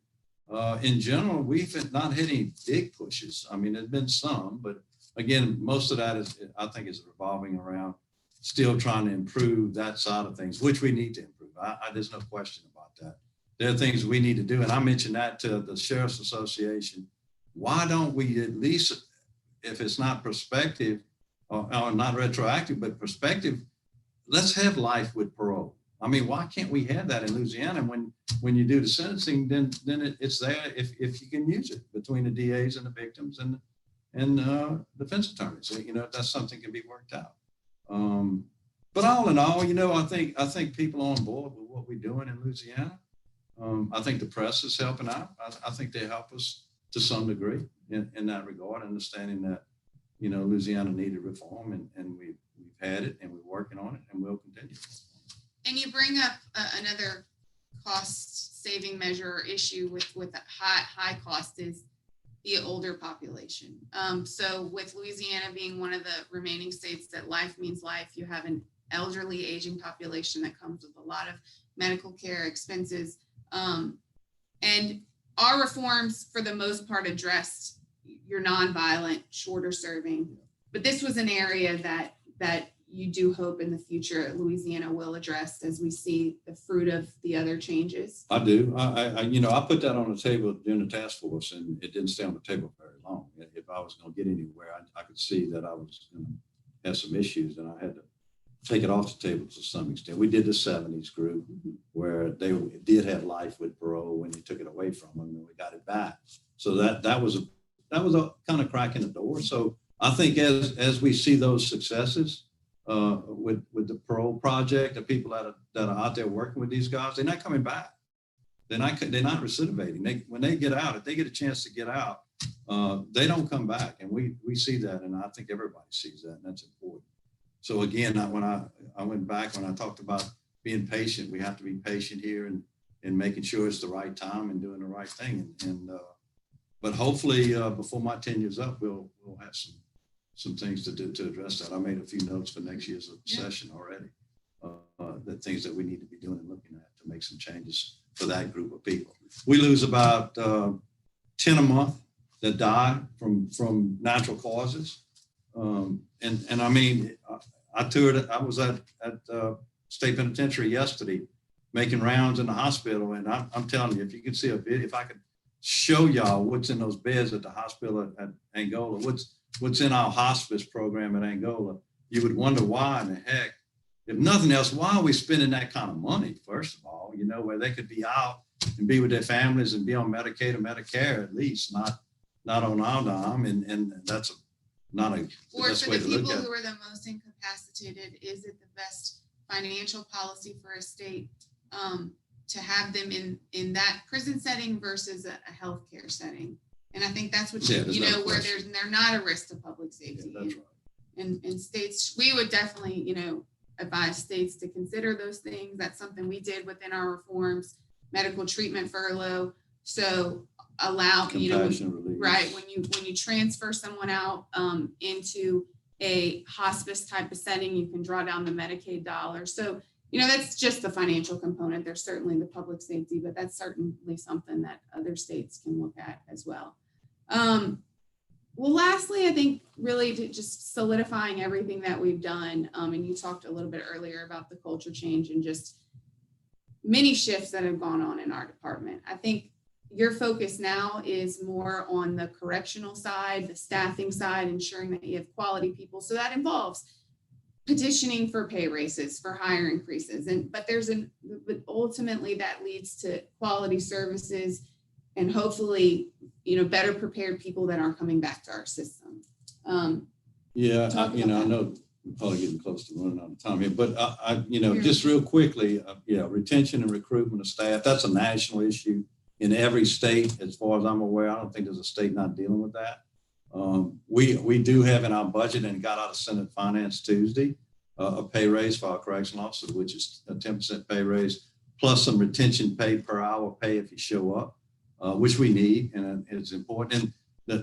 in general, we've not had any big pushes. I mean, there's been some, but again, most of that is, I think, is revolving around still trying to improve that side of things, which we need to improve. There's no question about that. There are things we need to do, and I mentioned that to the Sheriff's Association. Why don't we at least, if it's not prospective or not retroactive, but prospective, let's have life with parole. I mean, why can't we have that in Louisiana? When you do the sentencing, then it's there if you can use it between the DAs and the victims and defense attorneys. So, you know, that's something can be worked out. But all in all, you know, I think people are on board with what we're doing in Louisiana. I think the press is helping out. I think they help us to some degree in that regard, understanding that, you know, Louisiana needed reform, and we've had it, and we're working on it, and we'll continue. And you bring up another cost saving measure or issue with a high cost is the older population. So with Louisiana being one of the remaining states that life means life, you have an elderly aging population that comes with a lot of medical care expenses. And our reforms, for the most part, addressed your nonviolent, shorter serving. But this was an area that you do hope in the future Louisiana will address as we see the fruit of the other changes. I do. I put that on the table during the task force, and it didn't stay on the table very long. If I was going to get anywhere, I could see that I was going to have some issues, and I had to take it off the table to some extent. We did the 70s group where they did have life with parole when you took it away from them, and we got it back. So that was a kind of crack in the door. So I think as we see those successes with the parole project, the people that are out there working with these guys, they're not coming back. they're not recidivating. When they get out, if they get a chance to get out, they don't come back. And we see that, and I think everybody sees that, and that's important. So again, when I went back, when I talked about being patient, we have to be patient here and making sure it's the right time and doing the right thing. But hopefully before my tenure's up, we'll have some things to do to address that. I made a few notes for next year's session already. The things that we need to be doing and looking at to make some changes for that group of people. We lose about 10 a month that die from natural causes. And I mean, I was at State Penitentiary yesterday making rounds in the hospital. And I'm telling you, if you could see a video, if I could show y'all what's in those beds at the hospital at Angola, what's in our hospice program at Angola, you would wonder why in the heck, if nothing else, why are we spending that kind of money, first of all, where they could be out and be with their families and be on Medicaid or Medicare at least, not on our dime. And that's not the best way to look at it. For the people who are the most incapacitated, is it the best financial policy for a state to have them in that prison setting versus a healthcare setting? And I think that's what where they're not a risk to public safety. Yeah, that's right. And states, we would definitely, advise states to consider those things. That's something we did within our reforms, medical treatment furlough. So allow, right, when you transfer someone out into a hospice type of setting, you can draw down the Medicaid dollars. So, that's just the financial component. There's certainly the public safety, but that's certainly something that other states can look at as well. Well, lastly, I think really to just solidifying everything that we've done. And you talked a little bit earlier about the culture change and just many shifts that have gone on in our department. I think your focus now is more on the correctional side, the staffing side, ensuring that you have quality people. So that involves petitioning for pay raises, for higher increases. But ultimately that leads to quality services and hopefully, better prepared people that are coming back to our system. I know we're probably getting close to running out of time here, but just real quickly, retention and recruitment of staff, that's a national issue in every state. As far as I'm aware, I don't think there's a state not dealing with that. We do have in our budget, and got out of Senate Finance Tuesday, a pay raise for our correctional officers, which is a 10% pay raise, plus some retention pay per hour pay if you show up, which we need, and it's important. And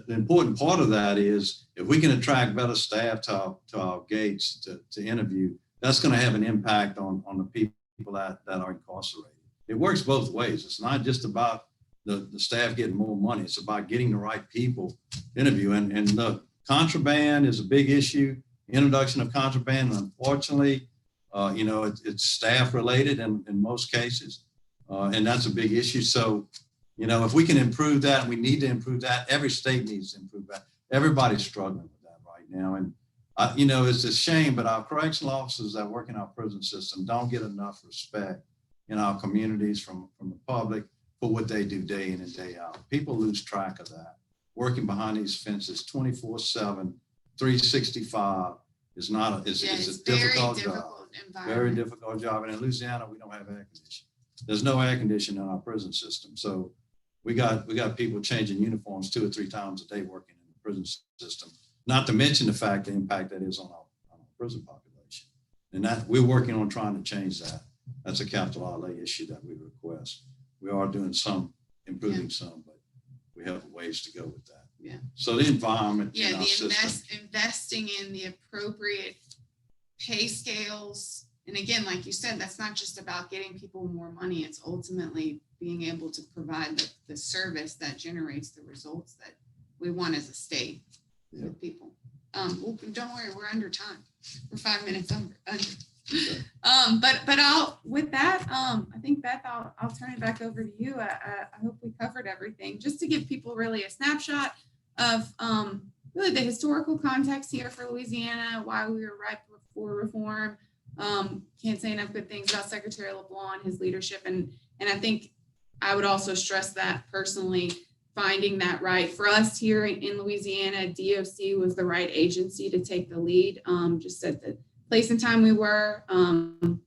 the important part of that is if we can attract better staff to our gates to interview, that's going to have an impact on the people that are incarcerated. It works both ways. It's not just about the staff getting more money. It's about getting the right people to interview. And the contraband is a big issue. Introduction of contraband, unfortunately, it's staff related in most cases. And that's a big issue. So, if we can improve that, and we need to improve that, every state needs to improve that. Everybody's struggling with that right now. And, it's a shame, but our correctional officers that work in our prison system don't get enough respect in our communities from the public for what they do day in and day out. People lose track of that. Working behind these fences 24/7, 365 is not it's a difficult job. Very difficult job. And in Louisiana, we don't have air conditioning. There's no air conditioning in our prison system. So we got people changing uniforms 2 or 3 times a day working in the prison system, not to mention the fact, the impact that is on our prison population. And that we're working on trying to change that. That's a capital outlay issue that we request. We are doing improving some, but we have ways to go with that. Yeah. So the environment in our system. Investing in the appropriate pay scales. And again, like you said, that's not just about getting people more money. It's ultimately being able to provide the service that generates the results that we want as a state with people. Well, don't worry, we're under time. We're 5 minutes under. Okay. But I think Beth, I'll turn it back over to you. I hope we covered everything, just to give people really a snapshot of really the historical context here for Louisiana, why we were right before reform. Can't say enough good things about Secretary LeBlanc and his leadership. And I think I would also stress that personally, finding that right for us here in Louisiana, DOC was the right agency to take the lead, just at the place and time we were,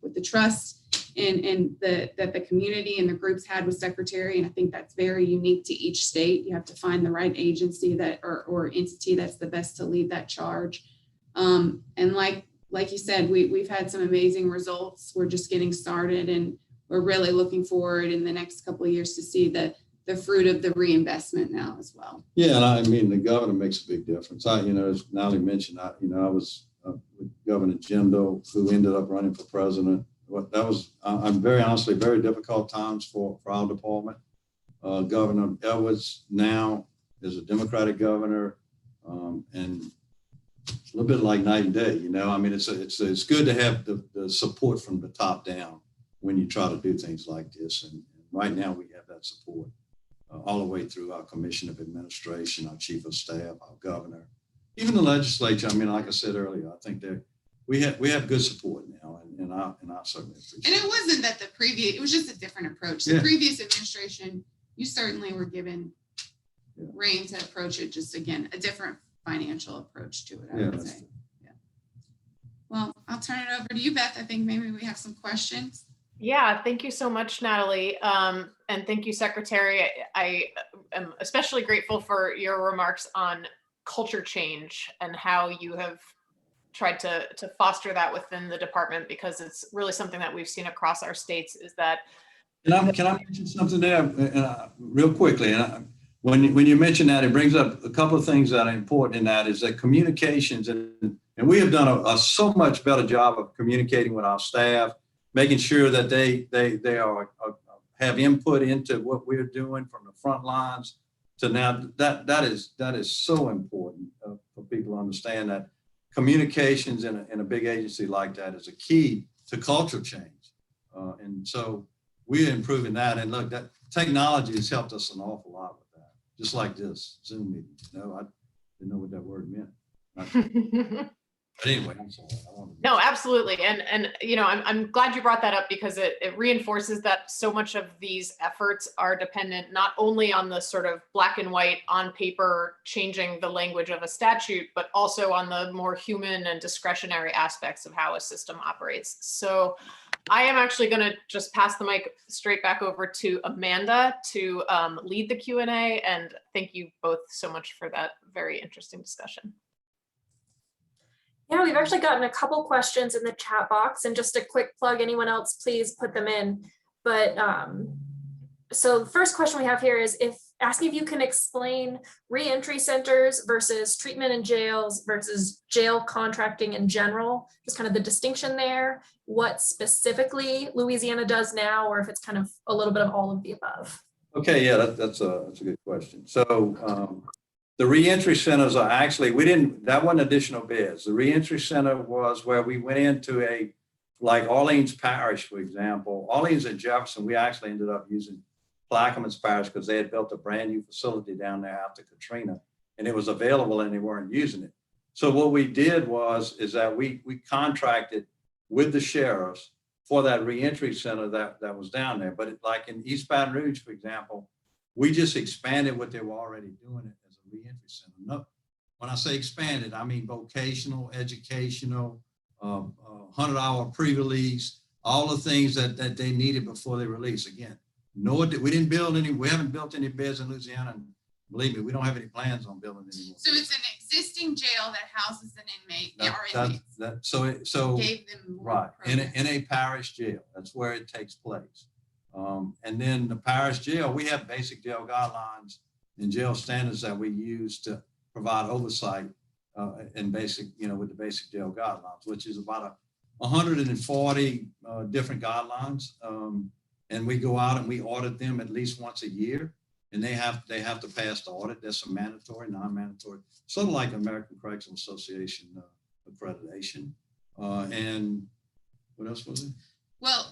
with the trust that the community and the groups had with Secretary. And I think that's very unique to each state. You have to find the right agency that or entity that's the best to lead that charge. And like you said, we've had some amazing results. We're just getting started, and we're really looking forward in the next couple of years to see the fruit of the reinvestment now as well. Yeah, and I mean, the governor makes a big difference. As Natalie mentioned, I was with Governor Jindal, who ended up running for president. That was, I'm very honestly, very difficult times for our department. Governor Edwards now is a Democratic governor, and it's a little bit like night and day. I mean, it's good to have the support from the top down when you try to do things like this. And right now we have that support all the way through our Commission of Administration, our Chief of Staff, our Governor, even the legislature. I mean, like I said earlier, I think that we have good support now, and I certainly appreciate it. And it wasn't that it was just a different approach. The previous administration, you certainly were given rein to approach it, just again, a different financial approach to it, I would say. Yeah. Well, I'll turn it over to you, Beth. I think maybe we have some questions. Yeah, thank you so much, Natalie. And thank you, Secretary. I am especially grateful for your remarks on culture change and how you have tried to foster that within the department, because it's really something that we've seen across our states is that. Can I mention something there real quickly? And when you mention that, it brings up a couple of things that are important in that is that communications, and we have done a so much better job of communicating with our staff, making sure that they have input into what we're doing from the front lines to now. That is so important for people to understand that communications in a big agency like that is a key to culture change. And so we're improving that. And look, that technology has helped us an awful lot with that. Just like this Zoom meeting. I didn't know what that word meant. But anyway, I'm sorry. No, absolutely. And I'm glad you brought that up, because it reinforces that so much of these efforts are dependent not only on the sort of black and white on paper changing the language of a statute, but also on the more human and discretionary aspects of how a system operates. So I am actually going to just pass the mic straight back over to Amanda to lead the Q&A. And thank you both so much for that very interesting discussion. Yeah, we've actually gotten a couple questions in the chat box, and just a quick plug, anyone else, please put them in. But so the first question we have here is asking if you can explain reentry centers versus treatment in jails versus jail contracting in general, just kind of the distinction there, what specifically Louisiana does now, or if it's kind of a little bit of all of the above. Okay, yeah, that's a good question. So the reentry centers are actually, that wasn't additional beds. The reentry center was where we went into like Orleans Parish, for example. Orleans and Jefferson, we actually ended up using Plaquemines Parish because they had built a brand new facility down there after Katrina, and it was available and they weren't using it. So what we did is that we contracted with the sheriffs for that reentry center that was down there. But like in East Baton Rouge, for example, we just expanded what they were already doing as a reentry center. No, when I say expanded, I mean vocational, educational, 100-hour pre-release, all the things that they needed before they release. Again, we didn't build any, we haven't built any beds in Louisiana. And believe me, we don't have any plans on building any more. So it's an existing jail that houses an inmate or inmates. So gave them right in a parish jail. That's where it takes place. And then the parish jail, we have basic jail guidelines and jail standards that we use to provide oversight and basic, with the basic jail guidelines, which is about 140 different guidelines. And we go out and we audit them at least once a year, and they have to pass the audit. There's some mandatory, non-mandatory, sort of like American Correctional Association accreditation. And what else was it? Well,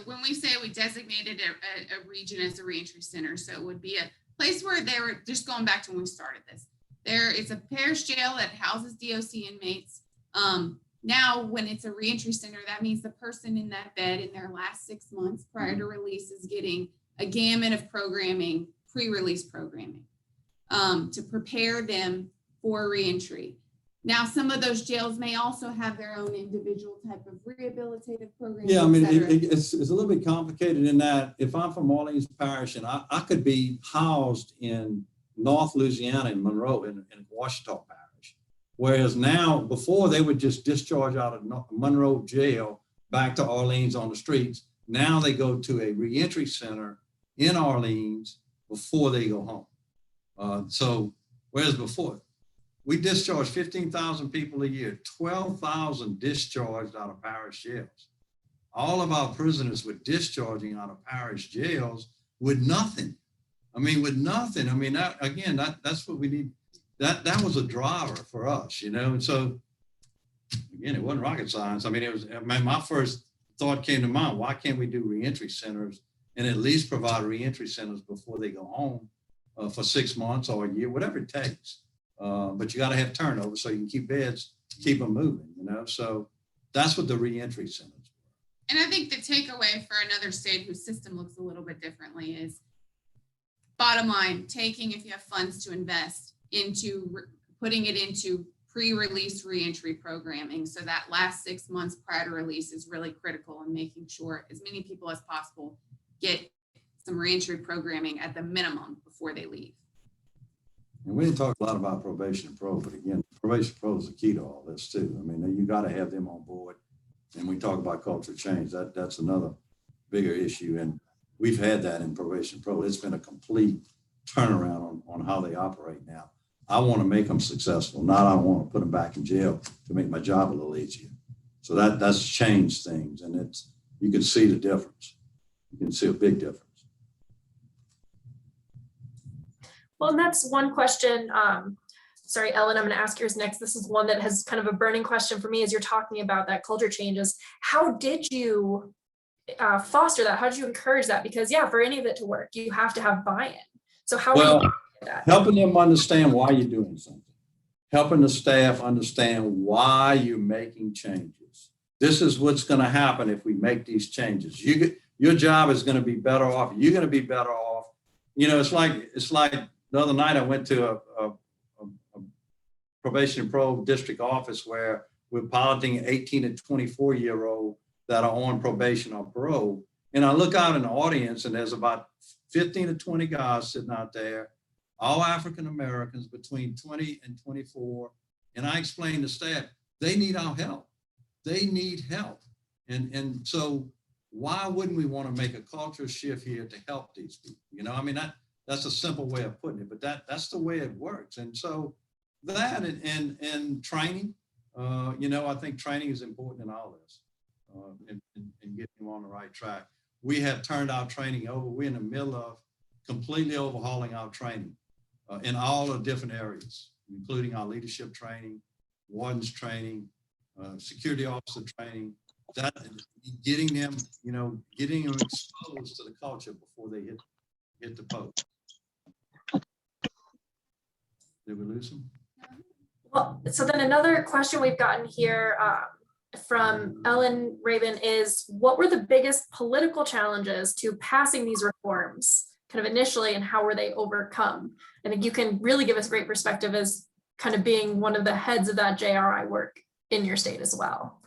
when we say we designated a region as a reentry center, so it would be a place where they were just going back to when we started this. There is a parish jail that houses DOC inmates. Now, when it's a reentry center, that means the person in that bed in their last 6 months prior to release is getting a gamut of programming, pre-release programming, to prepare them for reentry. Now, some of those jails may also have their own individual type of rehabilitative program. Yeah, I mean, et cetera. it's a little bit complicated in that if I'm from Orleans Parish and I could be housed in North Louisiana in Monroe in Washita Parish, whereas now, before they would just discharge out of Monroe jail back to Orleans on the streets. Now they go to a reentry center in Orleans before they go home. So whereas before, we discharge 15,000 people a year, 12,000 discharged out of parish jails. All of our prisoners were discharging out of parish jails with nothing. I mean, with nothing. I mean, that's what we need. That was a driver for us, you know? And so, again, it wasn't rocket science. I mean, my first thought came to mind, why can't we do reentry centers and at least provide reentry centers before they go home for 6 months or a year, whatever it takes. But you got to have turnover so you can keep beds, keep them moving, you know? So that's what the reentry centers were. And I think the takeaway for another state whose system looks a little bit differently is, bottom line, taking, if you have funds to invest into putting it into pre-release reentry programming. So that last 6 months prior to release is really critical in making sure as many people as possible get some reentry programming at the minimum before they leave. And we didn't talk a lot about probation and parole, but again, probation and parole is the key to all this too. I mean, you got to have them on board. And we talk about culture change. That's another bigger issue. And we've had that in probation and parole. It's been a complete turnaround on how they operate now. I want to make them successful, not I want to put them back in jail to make my job a little easier. So that's changed things, and you can see the difference. You can see a big difference. Well, and that's one question. Sorry, Ellen, I'm going to ask yours next. This is one that has kind of a burning question for me as you're talking about that culture changes. How did you foster that? How did you encourage that? Because yeah, for any of it to work, you have to have buy-in. So how do you do that? Helping them understand why you're doing something. Helping the staff understand why you're making changes. This is what's going to happen if we make these changes. Your job is going to be better off. You're going to be better off. You know, it's like the other night I went to a probation and parole district office where we're piloting 18 and 24-year-old that are on probation or parole. And I look out in the audience and there's about 15 to 20 guys sitting out there, all African-Americans between 20 and 24. And I explained to staff, they need our help. They need help. And so why wouldn't we want to make a culture shift here to help these people? You know, I mean, that's a simple way of putting it, but that's the way it works. And so that and training, you know, I think training is important in all this and getting them on the right track. We have turned our training over. We're in the middle of completely overhauling our training in all the different areas, including our leadership training, wardens training, security officer training, that getting them exposed to the culture before they hit the post. Did we lose them? Well, so then another question we've gotten here from Ellen Rabin is, what were the biggest political challenges to passing these reforms kind of initially, and how were they overcome? I think you can really give us great perspective as kind of being one of the heads of that JRI work in your state as well.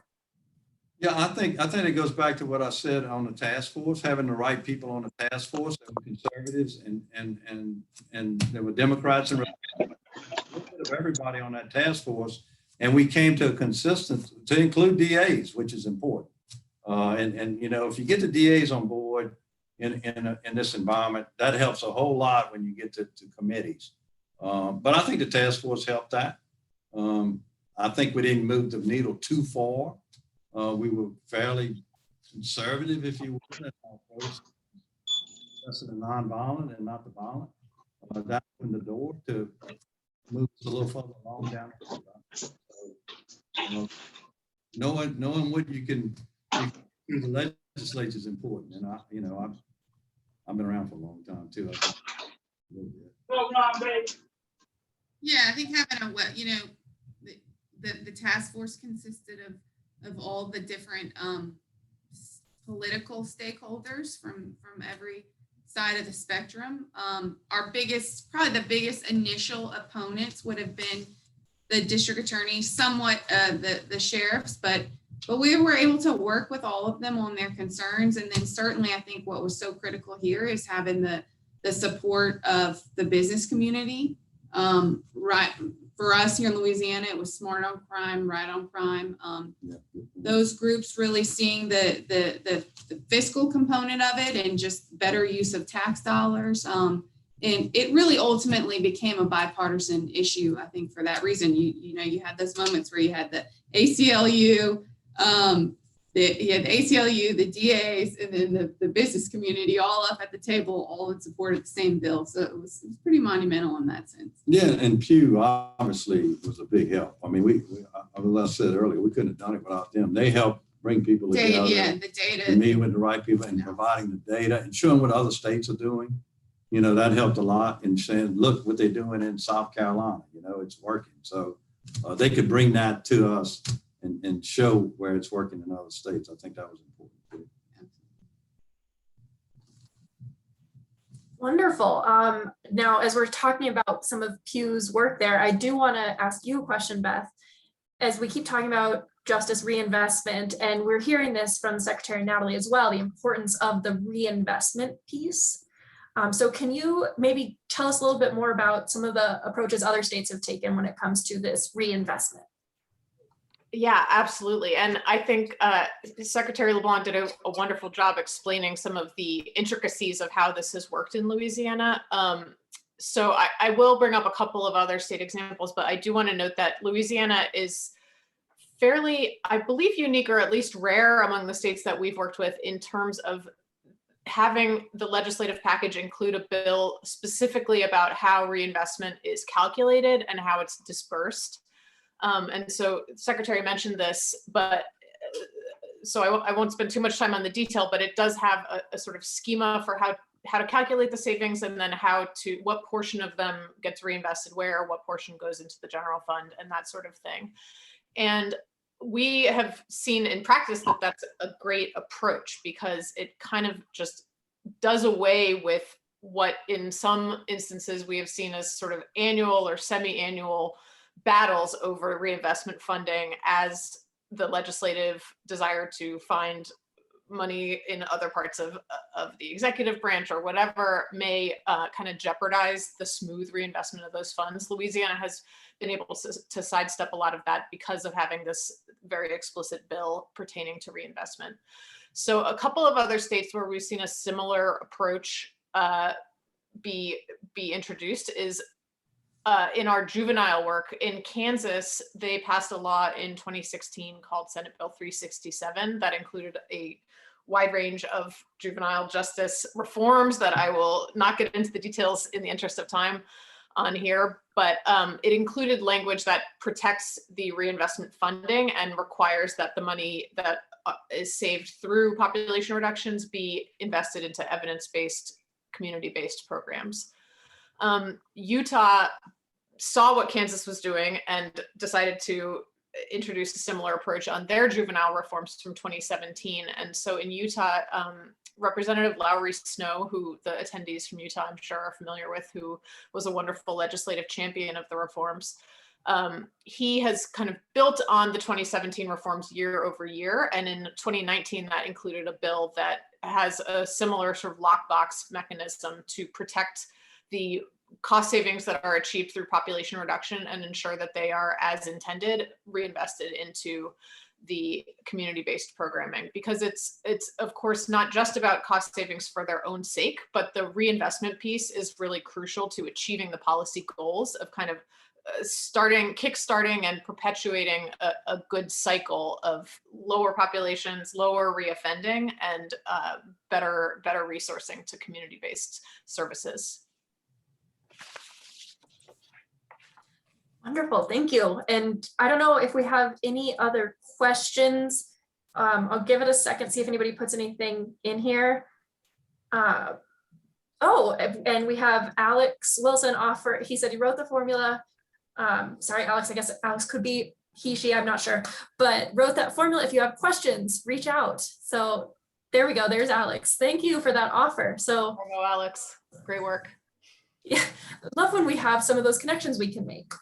Yeah, I think it goes back to what I said on the task force, having the right people on the task force. There were conservatives and there were Democrats and Republicans, a little bit of everybody on that task force. And we came to a consistency to include DAs, which is important. And you know, if you get the DAs on board in this environment, that helps a whole lot when you get to committees. But I think the task force helped that. I think we didn't move the needle too far. We were fairly conservative, if you will, in our approach, discussing the nonviolent and not the violent. That opened the door to move us a little further along down the road. So, knowing what you can do through the legislature is important, and I've been around for a long time too. Yeah, I think having the task force consisted of all the different political stakeholders from every side of the spectrum. Probably the biggest initial opponents would have been the district attorney, somewhat the sheriffs, but we were able to work with all of them on their concerns. And then certainly I think what was so critical here is having the support of the business community. Right, for us here in Louisiana, it was Smart on Crime, Right on Crime. Those groups really seeing the fiscal component of it and just better use of tax dollars. And it really ultimately became a bipartisan issue, I think, for that reason. You had those moments where you had the ACLU, you had the ACLU, the DAs, and then the business community all up at the table, all in support of the same bill. So it was pretty monumental in that sense. Yeah, and Pew obviously was a big help. I mean, as I said earlier, we couldn't have done it without them. They helped bring people together. Yeah, the data. And meeting with the right people and providing the data and showing what other states are doing. That helped a lot, and saying, look what they're doing in South Carolina, it's working. So they could bring that to us and show where it's working in other states. I think that was important too. Wonderful. Now, as we're talking about some of Pew's work there, I do want to ask you a question, Beth. As we keep talking about justice reinvestment, and we're hearing this from Secretary Natalie as well, the importance of the reinvestment piece. So can you maybe tell us a little bit more about some of the approaches other states have taken when it comes to this reinvestment? Yeah, absolutely. And I think Secretary LeBlanc did a wonderful job explaining some of the intricacies of how this has worked in Louisiana. So I will bring up a couple of other state examples, but I do want to note that Louisiana is fairly, I believe, unique, or at least rare among the states that we've worked with in terms of having the legislative package include a bill specifically about how reinvestment is calculated and how it's dispersed. And so Secretary mentioned this, but so I won't spend too much time on the detail, but it does have a sort of schema for how to calculate the savings, and then what portion of them gets reinvested where, what portion goes into the general fund, and that sort of thing. And we have seen in practice that that's a great approach, because it kind of just does away with what in some instances we have seen as sort of annual or semi-annual battles over reinvestment funding, as the legislative desire to find money in other parts of the executive branch or whatever may kind of jeopardize the smooth reinvestment of those funds. Louisiana has been able to sidestep a lot of that because of having this very explicit bill pertaining to reinvestment. So a couple of other states where we've seen a similar approach be introduced is in our juvenile work. In Kansas, they passed a law in 2016 called Senate Bill 367 that included a wide range of juvenile justice reforms that I will not get into the details in the interest of time on here, but it included language that protects the reinvestment funding and requires that the money that is saved through population reductions be invested into evidence-based, community-based programs. Utah saw what Kansas was doing and decided to introduce a similar approach on their juvenile reforms from 2017. And so in Utah, Representative Lowry Snow, who the attendees from Utah I'm sure are familiar with, who was a wonderful legislative champion of the reforms, he has kind of built on the 2017 reforms year over year. And in 2019, that included a bill that has a similar sort of lockbox mechanism to protect the cost savings that are achieved through population reduction and ensure that they are, as intended, reinvested into the community-based programming, because it's of course not just about cost savings for their own sake, but the reinvestment piece is really crucial to achieving the policy goals of kind of kickstarting and perpetuating a good cycle of lower populations, lower reoffending, and better resourcing to community-based services. Wonderful, thank you. And I don't know if we have any other questions. I'll give it a second, see if anybody puts anything in here. Oh, and we have Alex Wilson offer. He said he wrote the formula. Sorry, Alex, I guess Alex could be he, she, I'm not sure, but wrote that formula. If you have questions, reach out. So there we go, there's Alex. Thank you for that offer. So hello, Alex, great work. Yeah, I love when we have some of those connections we can make.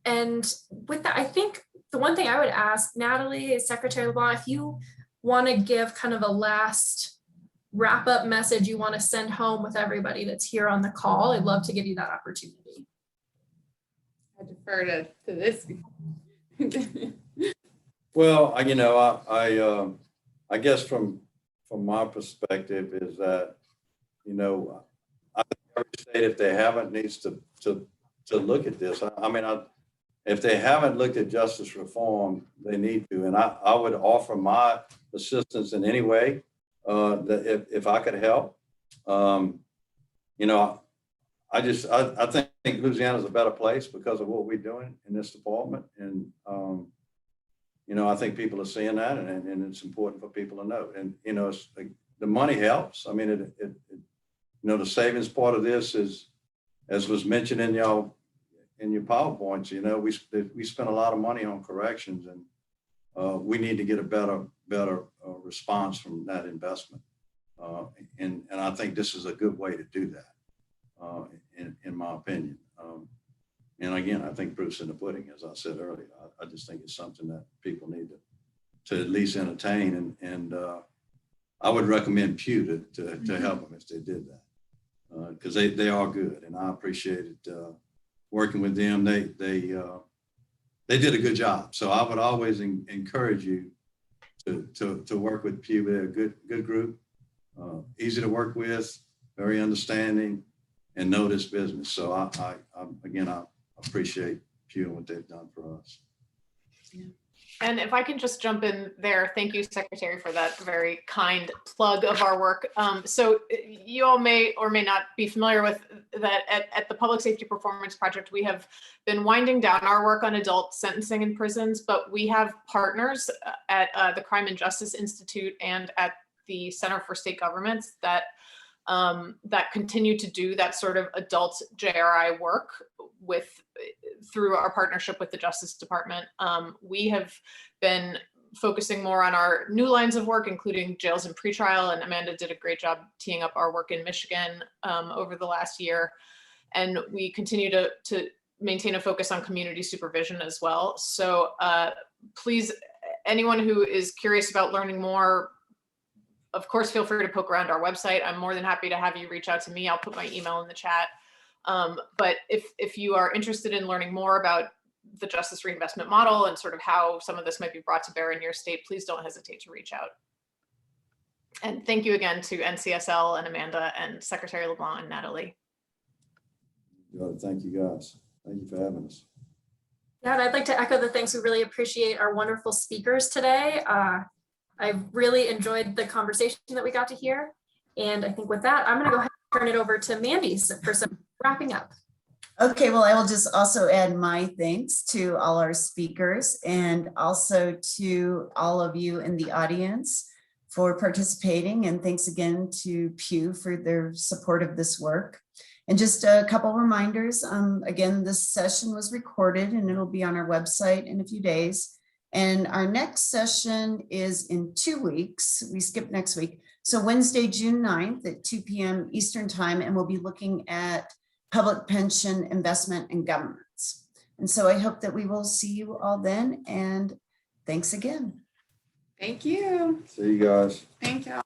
And with that, I think the one thing I would ask Natalie, Secretary of Law, if you want to give kind of a last wrap up message you want to send home with everybody that's here on the call, I'd love to give you that opportunity. I defer to this. Well, I guess from my perspective is that, I think every state, if they haven't, needs to look at this. If they haven't looked at justice reform, they need to. And I would offer my assistance in any way that if I could help. I think Louisiana's a better place because of what we're doing in this department. And, I think people are seeing that, and it's important for people to know. And, it's like, the money helps. The savings part of this is, as was mentioned in your PowerPoints, we spend a lot of money on corrections, and we need to get a better response from that investment. And I think this is a good way to do that, in my opinion. And again, I think proof's in the pudding, as I said earlier. I just think it's something that people need to at least entertain. And I would recommend Pew to help them if they did that, because they are good, and I appreciated working with them. They did a good job. So I would always encourage you to work with Pew. They're a good group, easy to work with, very understanding, and know this business. So I appreciate Pew and what they've done for us. Yeah. And if I can just jump in there, thank you, Secretary, for that very kind plug of our work. So you all may or may not be familiar with that at the Public Safety Performance Project, we have been winding down our work on adult sentencing in prisons, but we have partners at the Crime and Justice Institute and at the Center for State Governments that continue to do that sort of adult JRI work through our partnership with the Justice Department. We have been focusing more on our new lines of work, including jails and pretrial, and Amanda did a great job teeing up our work in Michigan over the last year. And we continue to maintain a focus on community supervision as well. So please, anyone who is curious about learning more, of course, feel free to poke around our website. I'm more than happy to have you reach out to me. I'll put my email in the chat. But if you are interested in learning more about the justice reinvestment model and sort of how some of this might be brought to bear in your state, please don't hesitate to reach out. And thank you again to NCSL and Amanda and Secretary LeBlanc and Natalie. Thank you, guys. Thank you for having us. Yeah, and I'd like to echo the thanks. We really appreciate our wonderful speakers today. I really enjoyed the conversation that we got to hear. And I think with that, I'm going to go ahead and turn it over to Mandy for some wrapping up. Okay, well, I will just also add my thanks to all our speakers and also to all of you in the audience for participating. And thanks again to Pew for their support of this work. And just a couple reminders. Again, this session was recorded and it'll be on our website in a few days. And our next session is in 2 weeks. We skipped next week. So Wednesday, June 9th at 2 p.m. Eastern time, and we'll be looking at public pension investment and governments. And so I hope that we will see you all then. And thanks again. Thank you. See you guys. Thank y'all.